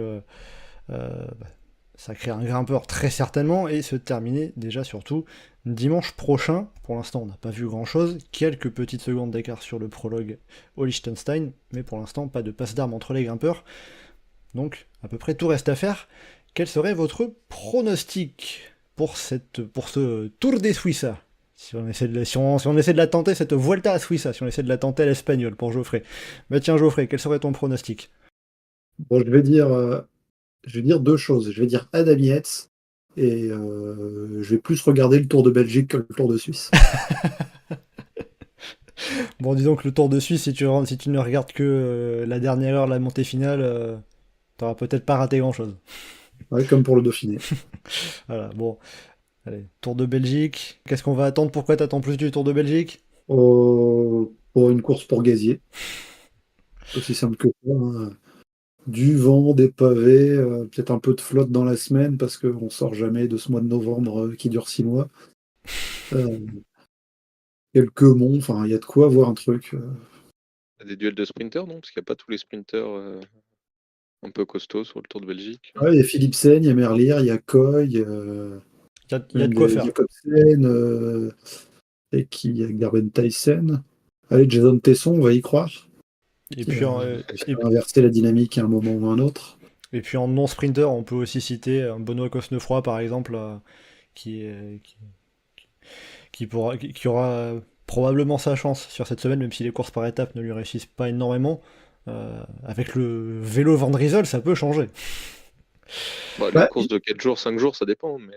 Speaker 4: sacrer un grimpeur très certainement et se terminer déjà surtout dimanche prochain. Pour l'instant, on n'a pas vu grand-chose. Quelques petites secondes d'écart sur le prologue au Liechtenstein, mais pour l'instant, pas de passe d'armes entre les grimpeurs. Donc, à peu près tout reste à faire. Quel serait votre pronostic pour ce Tour de Suissa? Si on essaie de la tenter, cette Vuelta a Suissa, si on essaie de la tenter à l'espagnol pour Geoffrey. Bah tiens Geoffrey, quel serait ton pronostic?
Speaker 6: Bon, je vais dire 2 choses. Je vais dire Adam Yates et je vais plus regarder le Tour de Belgique que le Tour de Suisse.
Speaker 4: Bon, disons que le Tour de Suisse, si tu ne regardes que la dernière heure, la montée finale, t'auras peut-être pas raté grand-chose.
Speaker 6: Ouais, comme pour le Dauphiné.
Speaker 4: Voilà, bon. Allez, Tour de Belgique. Qu'est-ce qu'on va attendre? Pourquoi t'attends plus du Tour de Belgique?
Speaker 6: Pour une course pour gazier. Aussi simple que ça, hein. Du vent, des pavés, peut-être un peu de flotte dans la semaine parce qu'on sort jamais de ce mois de novembre qui dure 6 mois. Quelques monts, enfin il y a de quoi voir un truc.
Speaker 5: des duels de sprinters, non? Parce qu'il n'y a pas tous les sprinters un peu costauds sur le Tour de Belgique.
Speaker 6: Ouais, il y a Philipsen, il y a Merlier, il y a Coy,
Speaker 4: Il y a de quoi faire.
Speaker 6: Jacobsen, et qui il y a Garben Tyson. Allez, Jason Tesson, on va y croire.
Speaker 4: Et
Speaker 6: Qui
Speaker 4: puis,
Speaker 6: va inverser la dynamique à un moment ou à un autre.
Speaker 4: et puis en non-sprinter, on peut aussi citer un Benoît Cosnefroy, par exemple, qui aura probablement sa chance sur cette semaine, même si les courses par étapes ne lui réussissent pas énormément. Avec le vélo Van Driesel, ça peut changer.
Speaker 5: Bah,
Speaker 6: Bah,
Speaker 5: les courses de 4 jours, 5 jours, ça dépend. Mais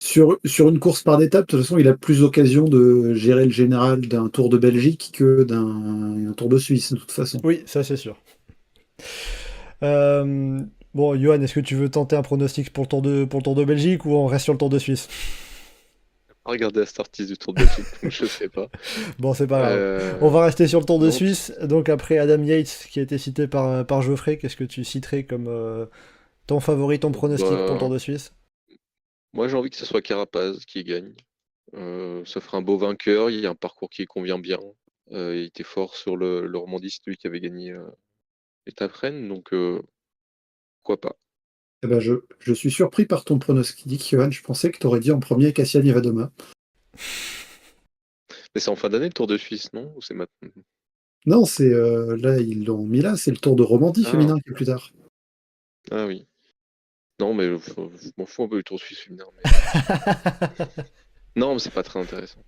Speaker 6: Sur une course par étape, de toute façon, il a plus d'occasion de gérer le général d'un Tour de Belgique que d'un Tour de Suisse, de toute façon.
Speaker 4: Oui, ça c'est sûr. Bon, Johan, est-ce que tu veux tenter un pronostic pour le Tour de Belgique ou on reste sur le Tour de Suisse?
Speaker 5: Regardez la startlist du Tour de Belgique, donc je sais pas.
Speaker 4: Bon, c'est pas grave.
Speaker 5: Euh,
Speaker 4: On va rester sur le Tour de
Speaker 5: non,
Speaker 4: Suisse. Donc après Adam Yates, qui a été cité par Geoffrey, qu'est-ce que tu citerais comme ton favori, ton pronostic pour le Tour
Speaker 5: bah,
Speaker 4: de Suisse?
Speaker 5: moi, j'ai envie que ce soit Carapaz qui gagne. Ça ferait un beau vainqueur. Il y a un parcours qui convient bien. Il était fort sur le Romandie, c'est lui qui avait gagné l'étape Rennes, donc pourquoi pas.
Speaker 6: Eh ben, je suis surpris par ton pronostic, Johan. Je pensais que tu aurais dit en premier Cassia Nievadoma.
Speaker 5: Mais c'est en fin d'année le Tour de Suisse, non? Ou c'est maintenant?
Speaker 6: Non, c'est là, ils l'ont mis là, c'est le Tour de Romandie
Speaker 5: Ah,
Speaker 6: féminin qui est plus tard.
Speaker 5: ah oui. Non, mais je m'en fous un peu du Tour Suisse féminin. Mais... non, mais c'est pas très intéressant.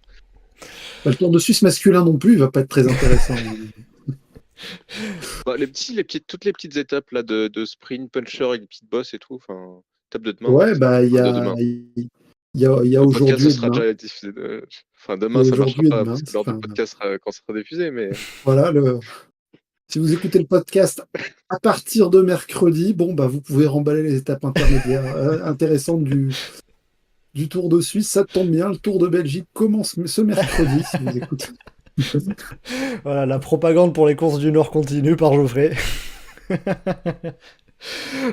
Speaker 6: Bah, le Tour de Suisse masculin non plus, il va pas être très intéressant.
Speaker 5: Bah, toutes les petites étapes là de sprint, puncher et les petites bosses et tout, enfin, étape de demain.
Speaker 6: Ouais, bah
Speaker 5: enfin,
Speaker 6: il y
Speaker 5: de
Speaker 6: a,
Speaker 5: demain.
Speaker 6: il y a
Speaker 5: Le podcast,
Speaker 6: aujourd'hui
Speaker 5: ce
Speaker 6: et
Speaker 5: sera
Speaker 6: demain.
Speaker 5: déjà diffusé. Enfin,
Speaker 6: Il y
Speaker 5: demain,
Speaker 6: a
Speaker 5: ça marchera
Speaker 6: aujourd'hui et
Speaker 5: pas
Speaker 6: demain.
Speaker 5: parce que l'heure du
Speaker 6: Enfin,
Speaker 5: podcast sera quand ça sera diffusé, mais
Speaker 6: voilà, si vous écoutez le podcast à partir de mercredi, bon bah vous pouvez remballer les étapes intermédiaires intéressantes du Tour de Suisse. Ça tombe bien, le Tour de Belgique commence ce mercredi, si vous écoutez.
Speaker 4: Voilà, la propagande pour les courses du Nord continue par Geoffrey.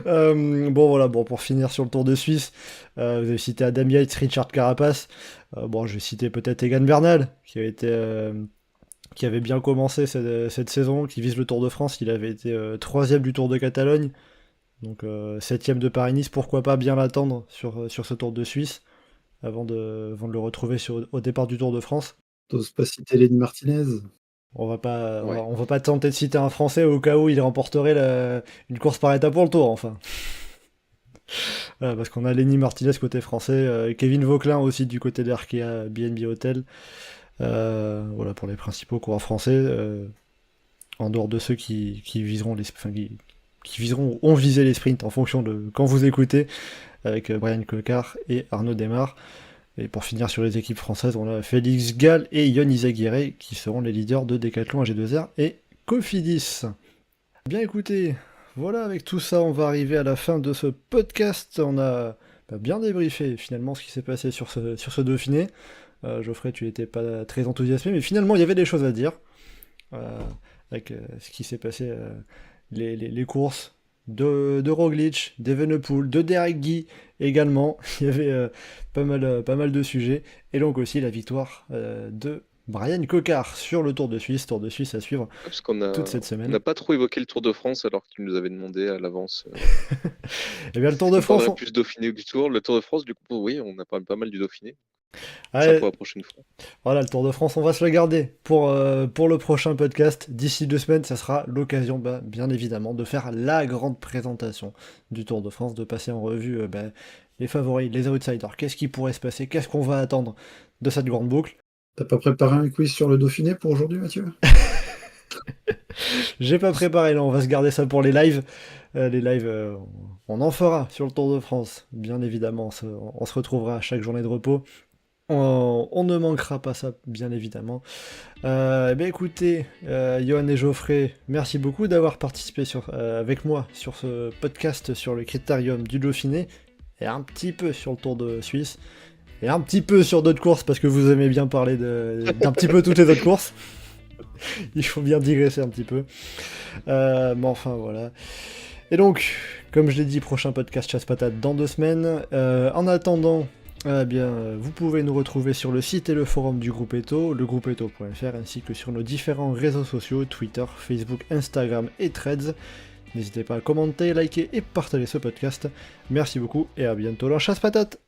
Speaker 4: Bon voilà, bon pour finir sur le Tour de Suisse, vous avez cité Adam Yates, Richard Carapace. Bon, je vais citer peut-être Egan Bernal, qui avait bien commencé cette saison, qui vise le Tour de France. Il avait été 3ème du Tour de Catalogne, donc 7ème de Paris-Nice. Pourquoi pas bien l'attendre sur ce Tour de Suisse avant de le retrouver au départ du Tour de France.
Speaker 6: T'oses pas citer Lenny Martinez?
Speaker 4: On va pas,
Speaker 5: Ouais.
Speaker 4: on va pas tenter de citer un Français au cas où il remporterait une course par étapes pour le Tour, enfin. Voilà, parce qu'on a Lenny Martinez côté français, Kevin Vauquelin aussi du côté d'Arkea BNB Hotel. Voilà pour les principaux coureurs français, en dehors de ceux qui viseront ont visé les sprints en fonction de quand vous écoutez, avec Brian Cocard et Arnaud Desmar. Et pour finir sur les équipes françaises, on a Félix Gall et Yon Izagirre qui seront les leaders de Decathlon AG2R et Cofidis. Bien écoutez, voilà, avec tout ça, on va arriver à la fin de ce podcast. On a bien débriefé finalement ce qui s'est passé sur ce Dauphiné. Geoffrey, tu n'étais pas très enthousiasmé, mais finalement il y avait des choses à dire avec ce qui s'est passé, les courses de Roglic, d'Evenepoel, de Derek Guy également. Il y avait pas mal de sujets. Et donc aussi la victoire de Brian Cocard sur le Tour de Suisse à suivre
Speaker 5: parce qu'on
Speaker 4: toute cette
Speaker 5: on
Speaker 4: semaine.
Speaker 5: n'a pas trop évoqué le Tour de France alors qu'il nous avait demandé à l'avance.
Speaker 4: Et bien le Tour de
Speaker 5: On
Speaker 4: France,
Speaker 5: parlerait plus Dauphiné que du Tour. Le Tour de France, du coup, oui, on a parlé pas mal du Dauphiné. Ça
Speaker 4: ouais,
Speaker 5: pour la prochaine fois.
Speaker 4: voilà, le Tour de France, on va se le garder pour le prochain podcast. D'ici 2 semaines, ça sera l'occasion, bien évidemment, de faire la grande présentation du Tour de France, de passer en revue les favoris, les outsiders. Qu'est-ce qui pourrait se passer? Qu'est-ce qu'on va attendre de cette grande boucle?
Speaker 6: T'as pas préparé un quiz sur le Dauphiné pour aujourd'hui, Mathieu?
Speaker 4: J'ai pas préparé, là, on va se garder ça pour les lives. On en fera sur le Tour de France, bien évidemment. On se retrouvera à chaque journée de repos. On ne manquera pas ça, bien évidemment. Écoutez, Johan et Geoffrey, merci beaucoup d'avoir participé avec moi sur ce podcast sur le critérium du Dauphiné, et un petit peu sur le Tour de Suisse, et un petit peu sur d'autres courses, parce que vous aimez bien parler d'un petit peu toutes les autres courses. Il faut bien digresser un petit peu. Mais enfin, voilà. Et donc, comme je l'ai dit, prochain podcast Chasse Patate dans 2 semaines. En attendant, vous pouvez nous retrouver sur le site et le forum du groupe Eto, legroupeeto.fr, ainsi que sur nos différents réseaux sociaux, Twitter, Facebook, Instagram et Threads. N'hésitez pas à commenter, liker et partager ce podcast. Merci beaucoup et à bientôt dans Chasse Patate.